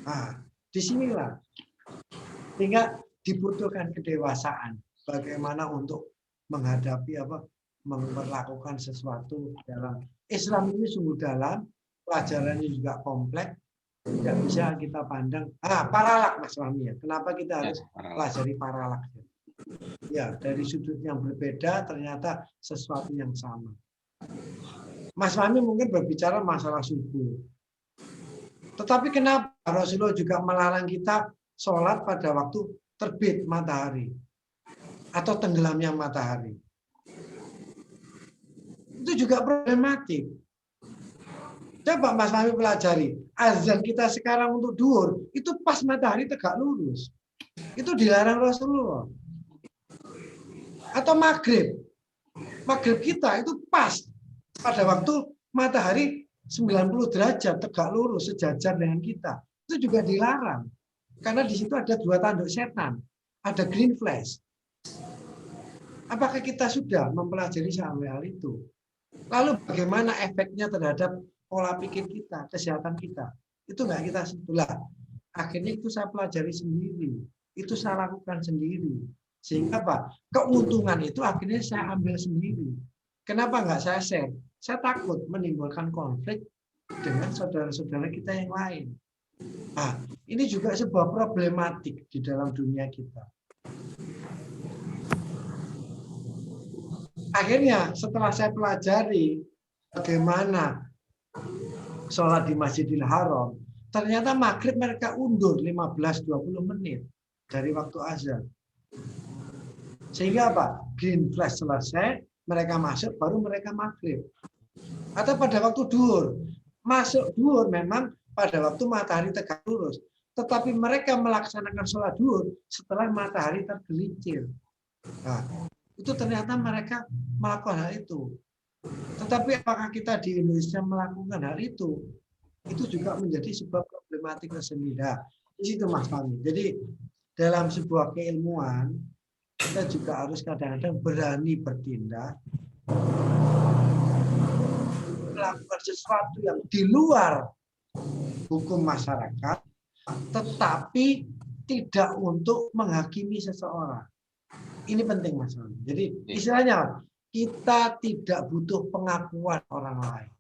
Nah, disinilah. Sehingga dibutuhkan kedewasaan. Bagaimana untuk menghadapi memperlakukan sesuatu dalam Islam ini sungguh dalam, pelajarannya juga kompleks, tidak bisa kita pandang. Paralak Mas Fahmi ya. Kenapa kita harus pelajari paralak? Ya, dari sudut yang berbeda ternyata sesuatu yang sama. Mas Fahmi mungkin berbicara masalah subuh. Tetapi kenapa Rasulullah juga melarang kita sholat pada waktu terbit matahari atau tenggelamnya matahari? Itu juga problematik. Coba Mas Fahmi pelajari. Azan kita sekarang untuk duhur, itu pas matahari tegak lurus. Itu dilarang Rasulullah. Atau maghrib. Maghrib kita itu pas pada waktu matahari 90 derajat tegak lurus sejajar dengan kita. Itu juga dilarang. Karena di situ ada dua tanduk setan. Ada green flash. Apakah kita sudah mempelajari sampai hal itu? Lalu bagaimana efeknya terhadap pola pikir kita, kesehatan kita? Itu nggak kita sentuh. Akhirnya itu saya pelajari sendiri. Itu saya lakukan sendiri. Sehingga apa? Keuntungan itu akhirnya saya ambil sendiri. Kenapa nggak saya share? Saya takut menimbulkan konflik dengan saudara-saudara kita yang lain. Nah, ini juga sebuah problematik di dalam dunia kita. Akhirnya setelah saya pelajari bagaimana sholat di Masjidil Haram, ternyata maghrib mereka undur 15-20 menit dari waktu azan. Sehingga apa? Green flash selesai, mereka masuk, baru mereka maghrib. Atau pada waktu duhur. Masuk duhur memang pada waktu matahari tegak lurus. Tetapi mereka melaksanakan sholat duhur setelah matahari tergelincir. Nah, itu ternyata mereka melakukan hal itu. Tetapi apakah kita di Indonesia melakukan hal itu? Itu juga menjadi sebuah problematik tersendiri. Nah, di situ Mas Fahmi. Jadi dalam sebuah keilmuan, kita juga harus kadang-kadang berani bertindak, melakukan sesuatu yang di luar hukum masyarakat, tetapi tidak untuk menghakimi seseorang. Ini penting Mas Fahmi. Jadi istilahnya kita tidak butuh pengakuan orang lain.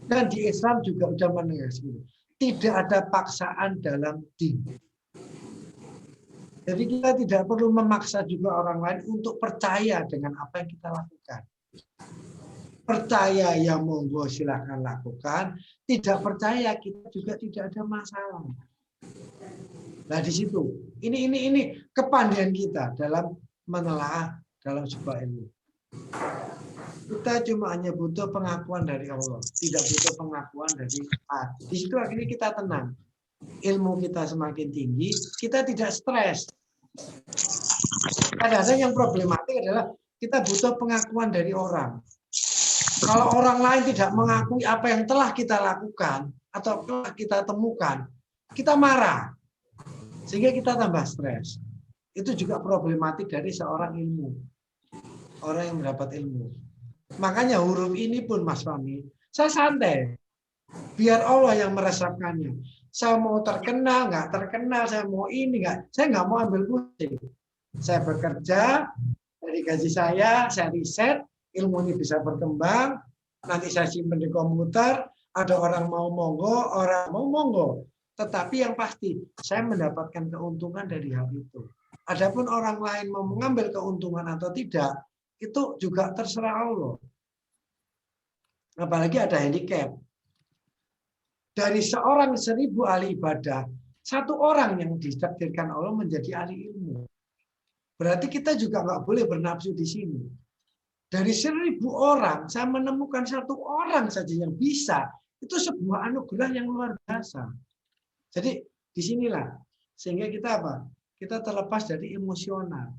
Dan di Islam juga sudah menegaskan tidak ada paksaan dalam din. Jadi kita tidak perlu memaksa juga orang lain untuk percaya dengan apa yang kita lakukan. Percaya ya monggo silakan lakukan, tidak percaya kita juga tidak ada masalah. Nah di situ, ini kepandaian kita dalam menelaah dalam sebuah ilmu. Kita cuma hanya butuh pengakuan dari Allah, tidak butuh pengakuan dari Allah. Di situ akhirnya kita tenang. Ilmu kita semakin tinggi, kita tidak stres. Kadang-kadang yang problematik adalah kita butuh pengakuan dari orang. Kalau orang lain tidak mengakui apa yang telah kita lakukan atau telah kita temukan, kita marah. Sehingga kita tambah stres. Itu juga problematik dari seorang ilmu. Orang yang mendapat ilmu. Makanya huruf ini pun Mas Fahmi, saya santai. Biar Allah yang meresapkannya. Saya mau terkenal, nggak terkenal, saya mau ini, nggak. Saya nggak mau ambil pusing. Saya bekerja, dari gaji saya riset, ilmu ini bisa berkembang, nanti saya simpan di komputer, ada orang mau monggo, orang mau monggo. Tetapi yang pasti, saya mendapatkan keuntungan dari hal itu. Adapun orang lain mau mengambil keuntungan atau tidak, itu juga terserah Allah. Apalagi ada handicap. Dari seorang 1000 ahli ibadah, 1 orang yang ditakdirkan Allah menjadi ahli ilmu. Berarti kita juga nggak boleh bernafsu di sini. Dari 1000 orang, saya menemukan 1 orang saja yang bisa. Itu sebuah anugerah yang luar biasa. Jadi disinilah sehingga kita apa? Kita terlepas dari emosional.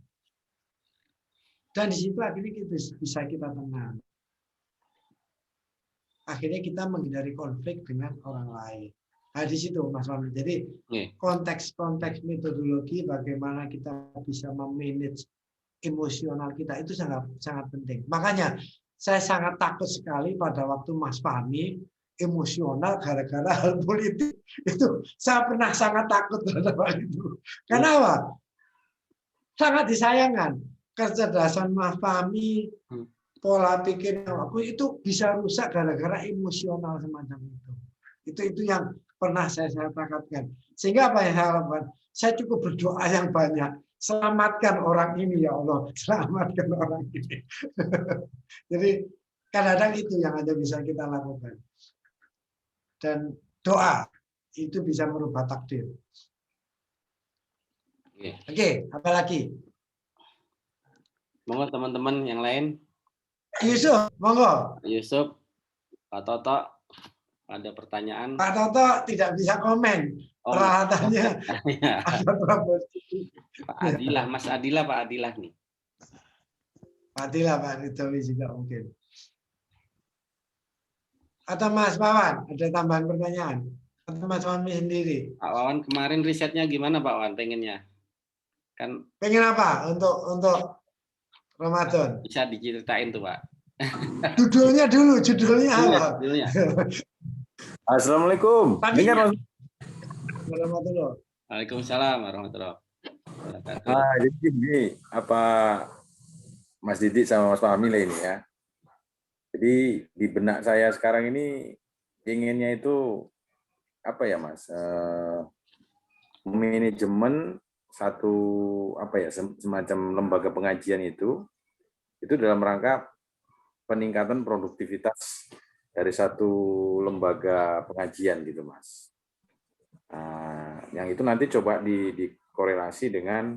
Dan di situ akhirnya kita bisa kita tenang. Akhirnya kita menghindari konflik dengan orang lain. Nah di situ Mas Fahmi. Jadi konteks metodologi bagaimana kita bisa memanage emosional kita itu sangat penting. Makanya saya sangat takut sekali pada waktu Mas Fahmi emosional gara-gara hal politik itu. Saya pernah sangat takut terhadap hal itu. Kenapa? Sangat disayangkan kecerdasan Mas Fahmi, pola pikir aku itu bisa rusak gara-gara emosional semacam itu. Itu yang pernah saya takutkan. Sehingga apa yang saya lakukan? Saya cukup berdoa yang banyak. Selamatkan orang ini ya Allah. Selamatkan orang ini. Jadi kadang-kadang itu yang ada bisa kita lakukan. Dan doa itu bisa merubah takdir. Oke, apa lagi? Monggo teman-teman yang lain. Yusuf, monggo. Yusuf, Pak Toto, ada pertanyaan? Pak Toto tidak bisa komen. Peralatannya ada proposisi. Pak Adilah, Mas Adilah, Pak Adilah nih. Pak Adilah, Pak Ridhowi juga mungkin. Atau Mas Wawan, ada tambahan pertanyaan? Atau Mas Wawan sendiri? Pak Wawan kemarin risetnya gimana Pak Wawan pengennya? Kan pengen apa untuk Ramadan? Bisa diceritain tuh Pak. Judulnya dulu, judulnya apa? Judulnya. Assalamualaikum. Dengar Mas? Waalaikumsalam warahmatullahi wabarakatuh. Jadi gini, apa Mas Didik sama Mas Fahmi lah ini ya. Jadi di benak saya sekarang ini inginnya itu apa ya Mas? Manajemen satu apa ya semacam lembaga pengajian itu dalam rangka peningkatan produktivitas dari satu lembaga pengajian gitu Mas. Yang itu nanti coba dikorelasi dengan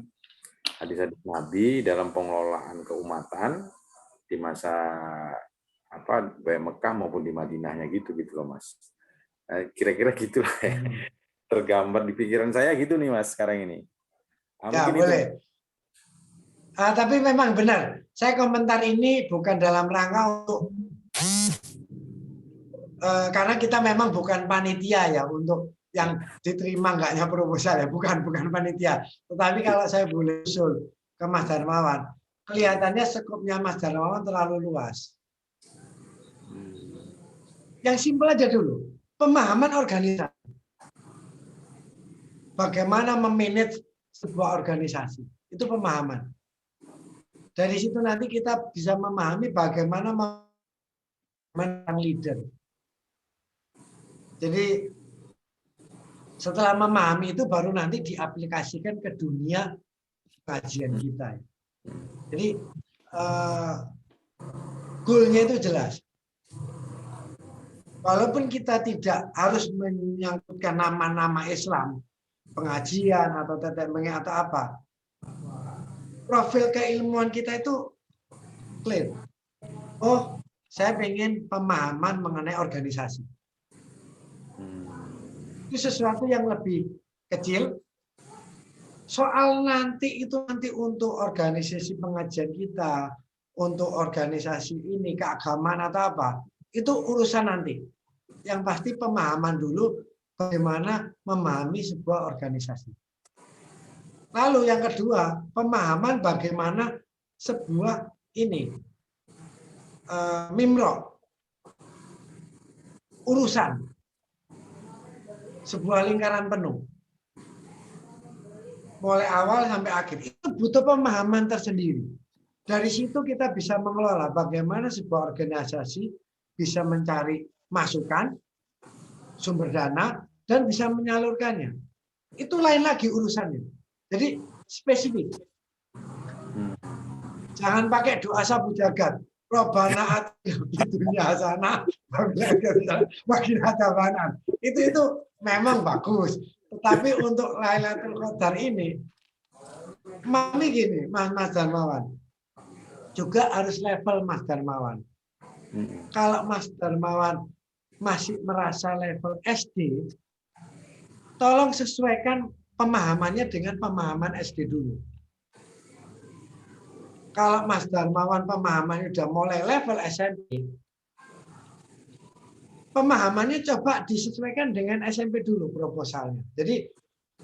hadis-hadis Nabi dalam pengelolaan keumatan di masa baik Mekah maupun di Madinahnya gitu loh Mas. Kira-kira gitulah ya. Tergambar di pikiran saya gitu nih Mas sekarang ini. Ya boleh. Tapi memang benar. Saya komentar ini bukan dalam rangka untuk karena kita memang bukan panitia ya untuk yang diterima enggaknya proposal ya, bukan panitia. Tetapi kalau saya boleh usul ke Mas Darmawan, kelihatannya skopnya Mas Darmawan terlalu luas. Yang simpel aja dulu, pemahaman organisasi. Bagaimana memanage sebuah organisasi, itu pemahaman. Dari situ nanti kita bisa memahami bagaimana memang leader. Jadi setelah memahami itu baru nanti diaplikasikan ke dunia kajian kita. Jadi goalnya itu jelas. Walaupun kita tidak harus menyangkutkan nama-nama Islam, pengajian atau tetek mengek atau apa, profil keilmuan kita itu clear. Oh, saya pengen pemahaman mengenai organisasi. Itu sesuatu yang lebih kecil. Soal nanti untuk organisasi pengajian kita, untuk organisasi ini, keagamaan atau apa, itu urusan nanti. Yang pasti pemahaman dulu bagaimana memahami sebuah organisasi. Lalu yang kedua, pemahaman bagaimana sebuah mimro, urusan, sebuah lingkaran penuh. Mulai awal sampai akhir. Itu butuh pemahaman tersendiri. Dari situ kita bisa mengelola bagaimana sebuah organisasi bisa mencari masukan, sumber dana, dan bisa menyalurkannya. Itu lain lagi urusannya. Jadi spesifik. Jangan pakai doa sabu jagat. Robbana atina dunya hasanah wa qina adzabannar. Itu memang bagus. Tetapi untuk Lailatul Qadar ini, mami gini, Mas Darmawan, juga harus level Mas Darmawan. Kalau Mas Darmawan masih merasa level SD, tolong sesuaikan pemahamannya dengan pemahaman SD dulu. Kalau Mas Darmawan pemahamannya udah mulai level SMP, pemahamannya coba disesuaikan dengan SMP dulu proposalnya. Jadi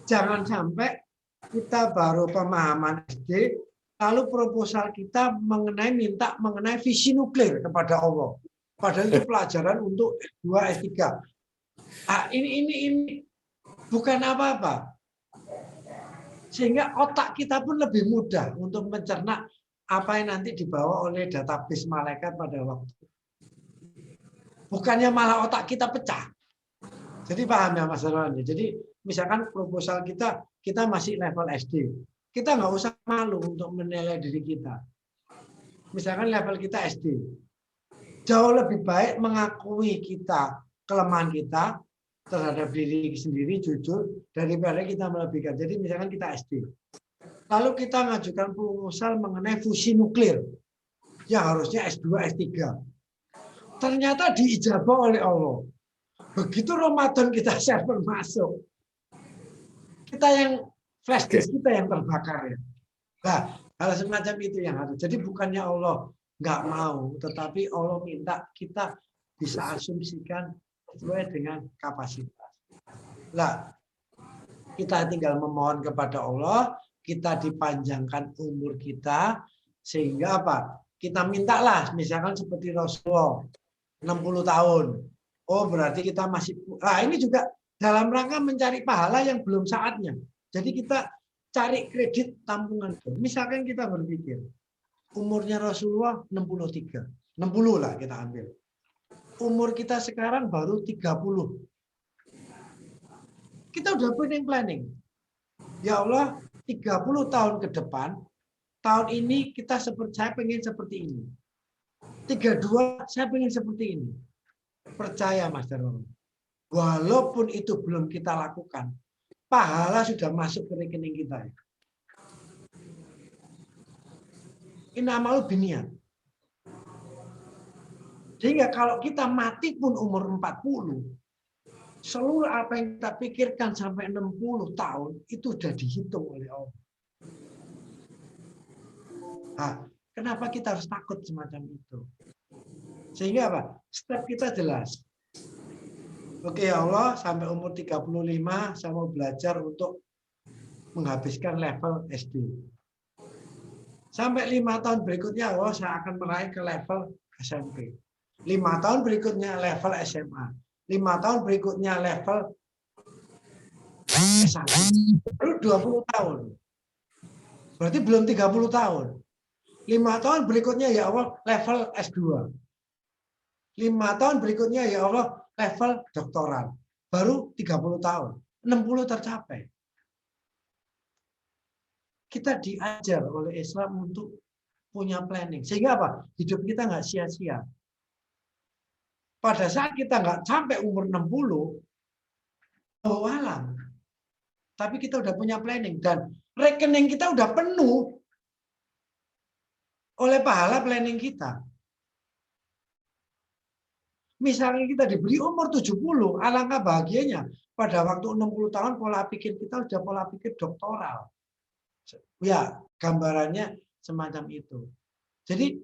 jangan sampai kita baru pemahaman SD, lalu proposal kita minta mengenai visi nuklir kepada Allah. Padahal itu pelajaran untuk S2, S3. Ini bukan apa-apa. Sehingga otak kita pun lebih mudah untuk mencerna apa yang nanti dibawa oleh database malaikat pada waktu. Bukannya malah otak kita pecah. Jadi paham ya Mas Darmawan. Jadi misalkan proposal kita masih level SD. Kita nggak usah malu untuk menilai diri kita. Misalkan level kita SD. Jauh lebih baik mengakui kelemahan kita terhadap diri sendiri, jujur, daripada kita melebihkan. Jadi misalkan kita SD. Lalu kita mengajukan proposal mengenai fusi nuklir. Yang harusnya S2, S3. Ternyata diijabah oleh Allah. Begitu Ramadan kita server masuk. Kita yang flash disk kita yang terbakar ya. Nah, hal semacam itu yang harus. Jadi bukannya Allah nggak mau, tetapi Allah minta kita bisa asumsikan sesuai dengan kapasitas. Nah, kita tinggal memohon kepada Allah, kita dipanjangkan umur kita, sehingga apa? Kita mintalah, misalkan seperti Rasulullah, 60 tahun. Oh, berarti kita masih... Nah, ini juga dalam rangka mencari pahala yang belum saatnya. Jadi kita cari kredit tampungan. Misalkan kita berpikir, umurnya Rasulullah 63. 60 lah kita ambil. Umur kita sekarang baru 30. Kita udah planning. Ya Allah, 30 tahun ke depan, tahun ini saya pengen seperti ini. 32, saya pengen seperti ini. Percaya Mas Darmawan. Walaupun itu belum kita lakukan, pahala sudah masuk ke rekening kita. Inamal biniat. Sehingga kalau kita mati pun umur 40, seluruh apa yang kita pikirkan sampai 60 tahun, itu sudah dihitung oleh Allah. Nah, kenapa kita harus takut semacam itu? Sehingga apa? Step kita jelas. Oke ya Allah, sampai umur 35 saya mau belajar untuk menghabiskan level SD. Sampai 5 tahun berikutnya Allah saya akan meraih ke level SMP. 5 tahun berikutnya level SMA. 5 tahun berikutnya level S1. Baru 20 tahun. Berarti belum 30 tahun. 5 tahun berikutnya ya Allah level S2. 5 tahun berikutnya ya Allah level doktoral. Baru 30 tahun. 60 tercapai. Kita diajar oleh Islam untuk punya planning. Sehingga apa? Hidup kita nggak sia-sia. Pada saat kita nggak sampai umur 60, alam. Tapi kita udah punya planning. Dan rekening kita udah penuh oleh pahala planning kita. Misalnya kita diberi umur 70, alangkah bahagianya. Pada waktu 60 tahun pola pikir kita sudah pola pikir doktoral. Ya, gambarannya semacam itu. Jadi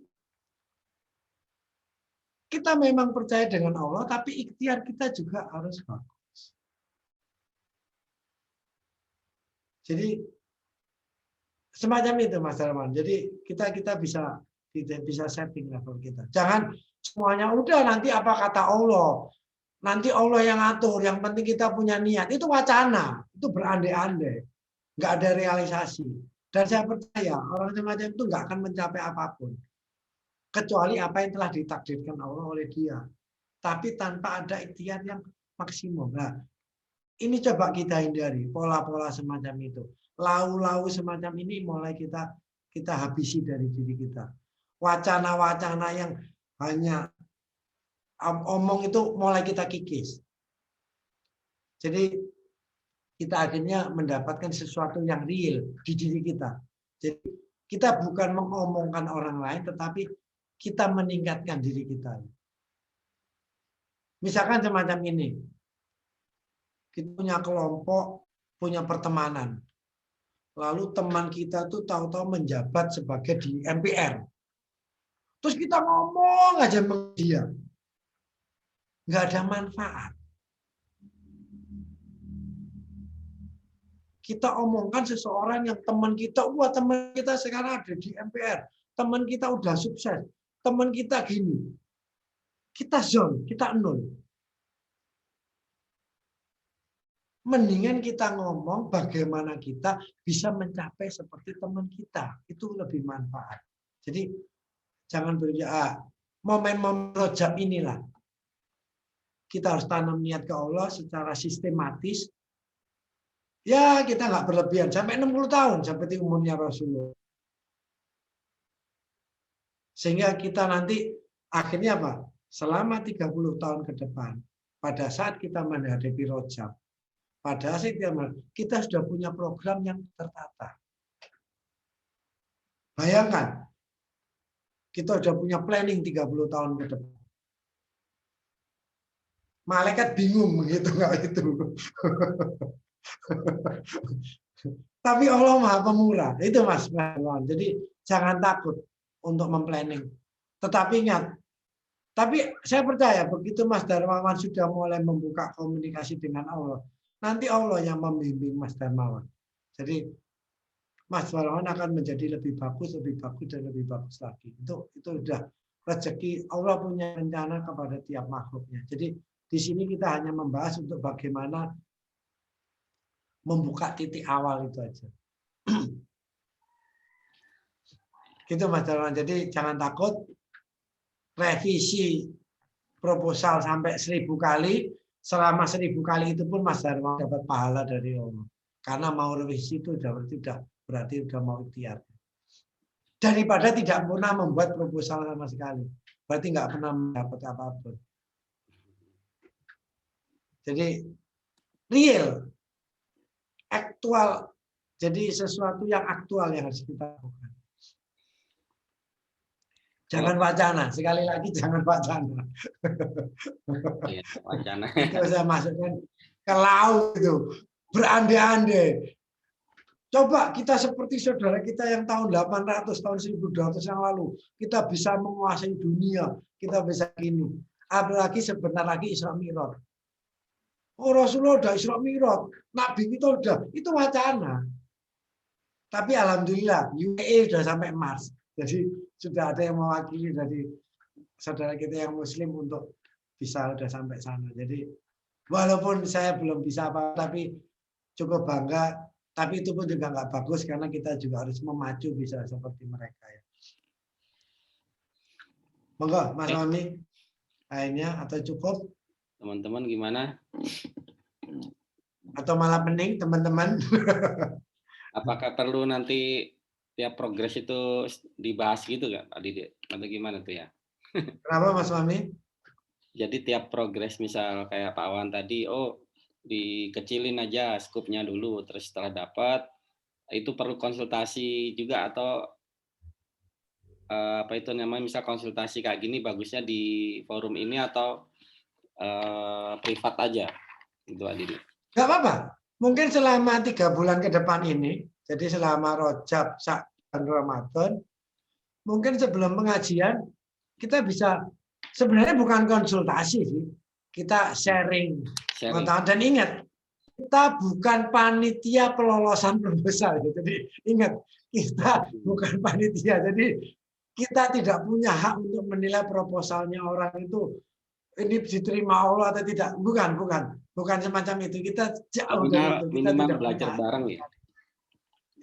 kita memang percaya dengan Allah, tapi ikhtiar kita juga harus bagus. Jadi semacam itu Mas Darmawan. Jadi kita bisa setting level kita. Jangan semuanya udah nanti apa kata Allah. Nanti Allah yang atur, yang penting kita punya niat. Itu wacana, itu berandai-andai. Nggak ada realisasi. Dan saya percaya orang semacam itu nggak akan mencapai apapun. Kecuali apa yang telah ditakdirkan Allah oleh dia. Tapi tanpa ada ikhtiar yang maksimum. Nah, ini coba kita hindari pola-pola semacam itu. lau-lau semacam ini mulai kita habisi dari diri kita. Wacana-wacana yang hanya omong itu mulai kita kikis. Jadi kita akhirnya mendapatkan sesuatu yang real di diri kita. Jadi kita bukan mengomongkan orang lain, tetapi kita meningkatkan diri kita. Misalkan semacam ini, kita punya kelompok, punya pertemanan. Lalu teman kita tuh tahu-tahu menjabat sebagai di MPR. Terus kita ngomong aja sama dia. Nggak ada manfaat. Kita omongkan seseorang yang teman kita, wah teman kita sekarang ada di MPR. Teman kita udah sukses. Teman kita gini. Kita zone, kita nol. Mendingan kita ngomong bagaimana kita bisa mencapai seperti teman kita. Itu lebih manfaat. Jadi jangan berjalan. Momen-momen rojab inilah. Kita harus tanam niat ke Allah secara sistematis. Ya kita nggak berlebihan. Sampai 60 tahun seperti umurnya Rasulullah. Sehingga kita nanti akhirnya apa? Selama 30 tahun ke depan. Pada saat kita menghadapi rojab. Pada saat kita sudah punya program yang tertata. Bayangkan. Kita sudah punya planning 30 tahun ke depan. Malaikat bingung begitu nggak itu. Tapi Allah Maha Pemurah. Itu Mas. Jadi jangan takut untuk memplanning. Tetapi ingat, tapi saya percaya begitu Mas Darmawan sudah mulai membuka komunikasi dengan Allah, nanti Allah yang membimbing Mas Darmawan. Jadi Mas Darmawan akan menjadi lebih bagus dan lebih bagus lagi. Itu udah rezeki Allah punya rencana kepada tiap makhluknya. Jadi di sini kita hanya membahas untuk bagaimana membuka titik awal itu aja. Gitu Mas Darmawan. Jadi jangan takut, revisi proposal sampai 1000 kali, selama 1000 kali itu pun Mas Darmawan dapat pahala dari Allah. Karena mau revisi itu berarti udah mau ikhtiar. Daripada tidak pernah membuat proposal sama sekali. Berarti nggak pernah mendapat apapun. Jadi real, aktual. Jadi sesuatu yang aktual yang harus kita lakukan. Jangan wacana. Sekali lagi jangan wacana. Ya, wacana. Itu saya masukkan ke laut itu. Berandai-andai. Coba kita seperti saudara kita yang tahun 800, tahun 1200 yang lalu. Kita bisa menguasai dunia. Kita bisa gini. Apalagi sebentar lagi Isra Mi'raj. Oh Rasulullah udah Isra Mi'raj. Nabi kita udah. Itu wacana. Tapi alhamdulillah UAE sudah sampai Mars. Jadi sudah ada yang mewakili dari saudara kita yang Muslim untuk bisa udah sampai sana. Jadi walaupun saya belum bisa apa, tapi cukup bangga. Tapi itu pun juga nggak bagus karena kita juga harus memacu bisa seperti mereka ya. Monggo Mas Rami, lainnya atau cukup? Teman-teman gimana? Atau malah pening teman-teman? Apakah perlu nanti tiap progres itu dibahas gitu nggak Pak Didi? Atau gimana tuh ya? Kenapa Mas Rami? Jadi tiap progres misal kayak Pak Awan tadi, dikecilin aja skupnya dulu, terus setelah dapat itu perlu konsultasi juga atau apa itu namanya, misal konsultasi kayak gini bagusnya di forum ini atau privat aja gitu Pak Didi? Nggak apa-apa. Mungkin selama 3 bulan ke depan ini, jadi selama Rojab, Sya'ban, Ramadan, mungkin sebelum pengajian kita bisa, sebenarnya bukan konsultasi sih, kita sharing. Dan ingat, kita bukan panitia pelolosan proposal. Jadi ingat, kita bukan panitia. Jadi kita tidak punya hak untuk menilai proposalnya orang itu ini diterima Allah atau tidak. Bukan semacam itu. Kita jauh dari itu. Kita minimal tidak belajar punya. Bareng ya.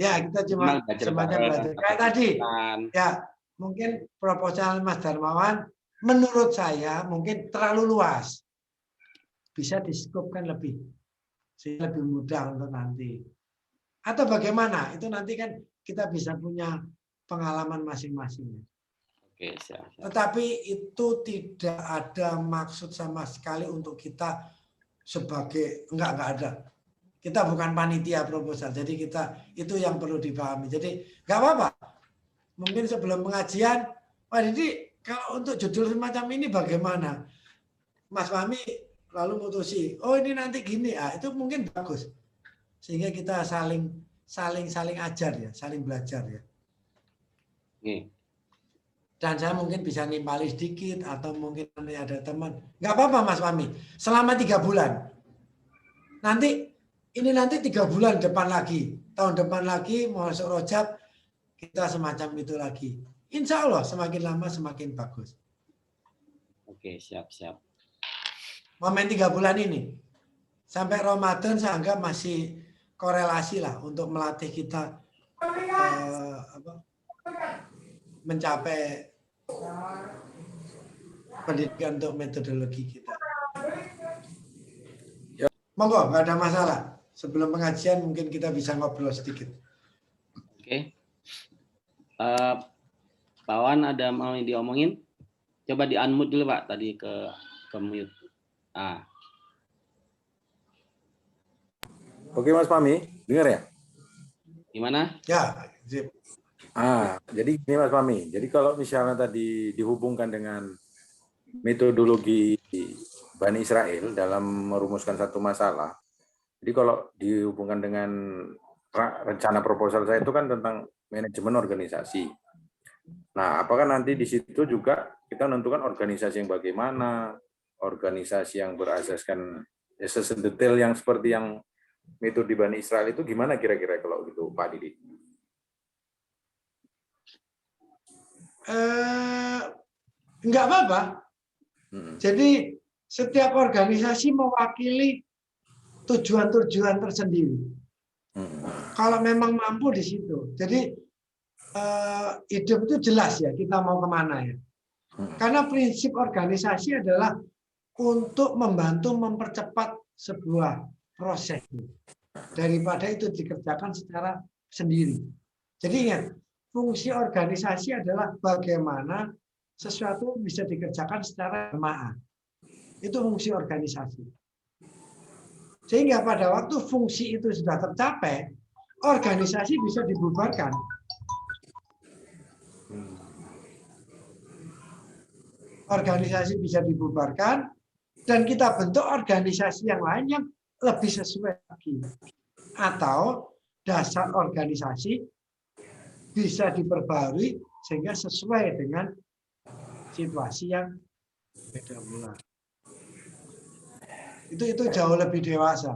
Ya, kita cuma semacam belajar. Kayak tadi, ya mungkin proposal Mas Darmawan menurut saya mungkin terlalu luas. Bisa diskopkan lebih, sehingga lebih mudah untuk nanti. Atau bagaimana? Itu nanti kan kita bisa punya pengalaman masing-masing. Oke, siap. Tetapi itu tidak ada maksud sama sekali untuk kita sebagai enggak ada. Kita bukan panitia proposal. Jadi kita itu yang perlu dipahami. Jadi enggak apa-apa. Mungkin sebelum pengajian, Pak Didi, kalau untuk judul semacam ini bagaimana? Mas Fahmi lalu mutusi, oh ini nanti gini, itu mungkin bagus. Sehingga kita saling ajar ya, saling belajar ya. Oke. Dan saya mungkin bisa nimpali sedikit atau mungkin nanti ada teman. Nggak apa-apa Mas Fahmi. Selama 3 bulan. Nanti 3 bulan depan lagi. Tahun depan lagi mau masuk Rojab kita semacam itu lagi. Insya Allah semakin lama semakin bagus. Oke, siap. Momen 3 bulan ini. Sampai Ramadan saya anggap masih korelasi lah untuk melatih kita mencapai pendidikan untuk metodologi kita. Monggo, nggak ada masalah. Sebelum pengajian mungkin kita bisa ngobrol sedikit. Oke. Pak Wan ada mau diomongin? Coba di-unmute dulu Pak, tadi ke mute. Oke Mas Fahmi, dengar ya? Gimana? Ya, sip. Jadi ini Mas Fahmi, jadi kalau misalnya tadi dihubungkan dengan metodologi Bani Israel dalam merumuskan satu masalah, jadi kalau dihubungkan dengan rencana proposal saya itu kan tentang manajemen organisasi. Nah, apakah nanti di situ juga kita menentukan organisasi yang bagaimana, organisasi yang berasaskan sedetail yang seperti yang metode Bani Israel itu gimana kira-kira kalau gitu Pak Didi? Enggak apa-apa. Jadi setiap organisasi mewakili tujuan-tujuan tersendiri. Kalau memang mampu di situ. Jadi hidup itu jelas ya kita mau kemana ya. Karena prinsip organisasi adalah untuk membantu mempercepat sebuah proses. Daripada itu dikerjakan secara sendiri. Jadi ingat, fungsi organisasi adalah bagaimana sesuatu bisa dikerjakan secara jemaah. Itu fungsi organisasi. Sehingga pada waktu fungsi itu sudah tercapai, organisasi bisa dibubarkan. Organisasi bisa dibubarkan dan kita bentuk organisasi yang lain yang lebih sesuai lagi. Atau dasar organisasi bisa diperbarui sehingga sesuai dengan situasi yang beda pula. Itu jauh lebih dewasa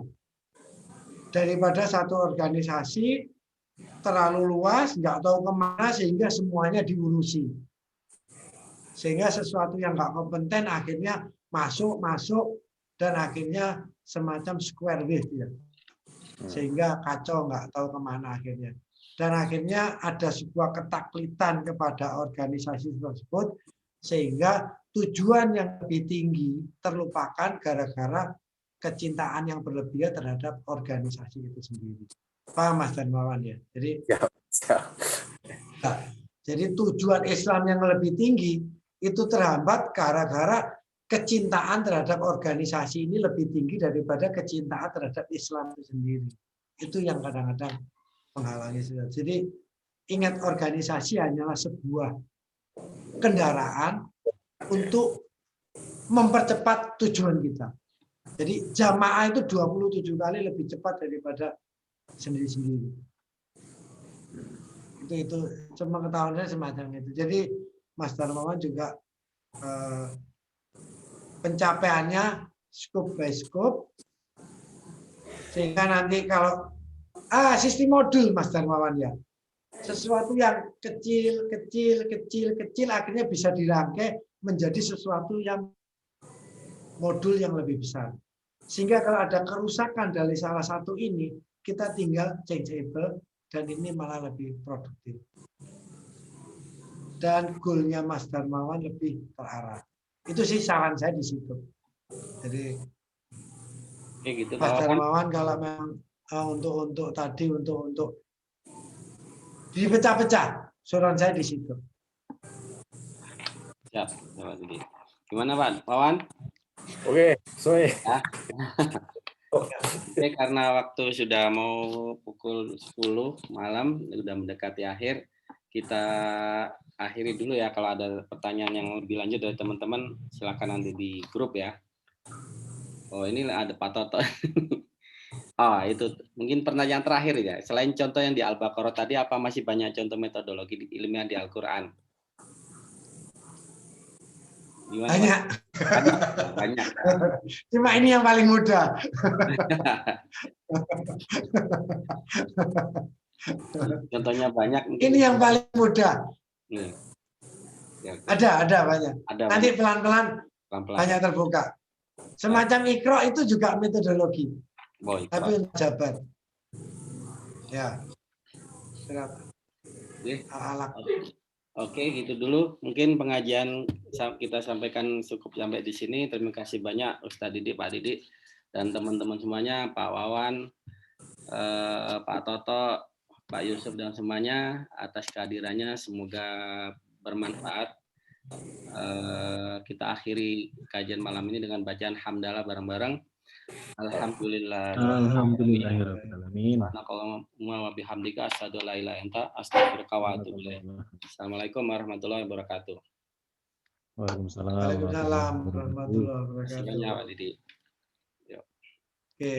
daripada satu organisasi terlalu luas, nggak tahu kemana sehingga semuanya diurusi, sehingga sesuatu yang nggak kompeten akhirnya masuk dan akhirnya semacam square wave ya, sehingga kacau nggak tahu kemana akhirnya. Dan akhirnya ada sebuah ketaklitan kepada organisasi tersebut sehingga tujuan yang lebih tinggi terlupakan gara-gara kecintaan yang berlebihan terhadap organisasi itu sendiri. Paham Mas Darmawan ya? Jadi, jadi tujuan Islam yang lebih tinggi itu terhambat gara-gara kecintaan terhadap organisasi ini lebih tinggi daripada kecintaan terhadap Islam itu sendiri. Itu yang kadang-kadang menghalangi. Jadi ingat, organisasi hanyalah sebuah kendaraan untuk mempercepat tujuan kita. Jadi jamaah itu 27 kali lebih cepat daripada sendiri-sendiri. Itu cuma ketahuannya semacam itu. Jadi Mas Darmawan juga pencapaiannya scope by scope, sehingga nanti kalau sistem modul Mas Darmawan ya, sesuatu yang kecil akhirnya bisa dirangkai menjadi sesuatu yang modul yang lebih besar. Sehingga kalau ada kerusakan dari salah satu ini, kita tinggal changeable dan ini malah lebih produktif. Dan goalnya Mas Darmawan lebih terarah. Itu sih saran saya di situ. Jadi gitu, Mas Darmawan kalau memang untuk tadi untuk dipecah-pecah. Surat saya di situ. Siap, Pak Didi. Gimana Pak Wawan? Oke, soe. Ya. Oke, karena waktu sudah mau pukul 10 malam, sudah mendekati akhir, kita akhiri dulu ya. Kalau ada pertanyaan yang lebih lanjut dari teman-teman, silakan nanti di grup ya. Oh, ini ada Pak Toto. Oh, itu mungkin pertanyaan terakhir ya. Selain contoh yang di Al-Baqarah tadi, apa masih banyak contoh metodologi ilmiah di Al-Quran? Gimana, Banyak. Pak? Banyak. Cuma ini yang paling mudah. Contohnya banyak. Ini yang paling mudah. Ya, Ada banyak. ada Nanti pelan-pelan pelan-pelan. banyak terbuka. Semacam Iqra itu juga metodologi. Boy, Tapi untuk jabat. Ya. Alat. Oke, gitu dulu. Mungkin pengajian kita sampaikan cukup sampai di sini. Terima kasih banyak Ustadz Didi, Pak Didi, dan teman-teman semuanya, Pak Wawan, Pak Toto, Pak Yusuf, dan semuanya atas kehadirannya. Semoga bermanfaat. Kita akhiri kajian malam ini dengan bacaan hamdalah bareng-bareng. Alhamdulillah. Alhamdulillahirrahmanirrahim. Wa bihamdika asyhadu an la ilaha illa anta astaghfiruka wa atubu ilaik. Assalamualaikum warahmatullahi wabarakatuh. Waalaikumsalam warahmatullahi wabarakatuh. Terima kasih banyak Pak Didi. Oke.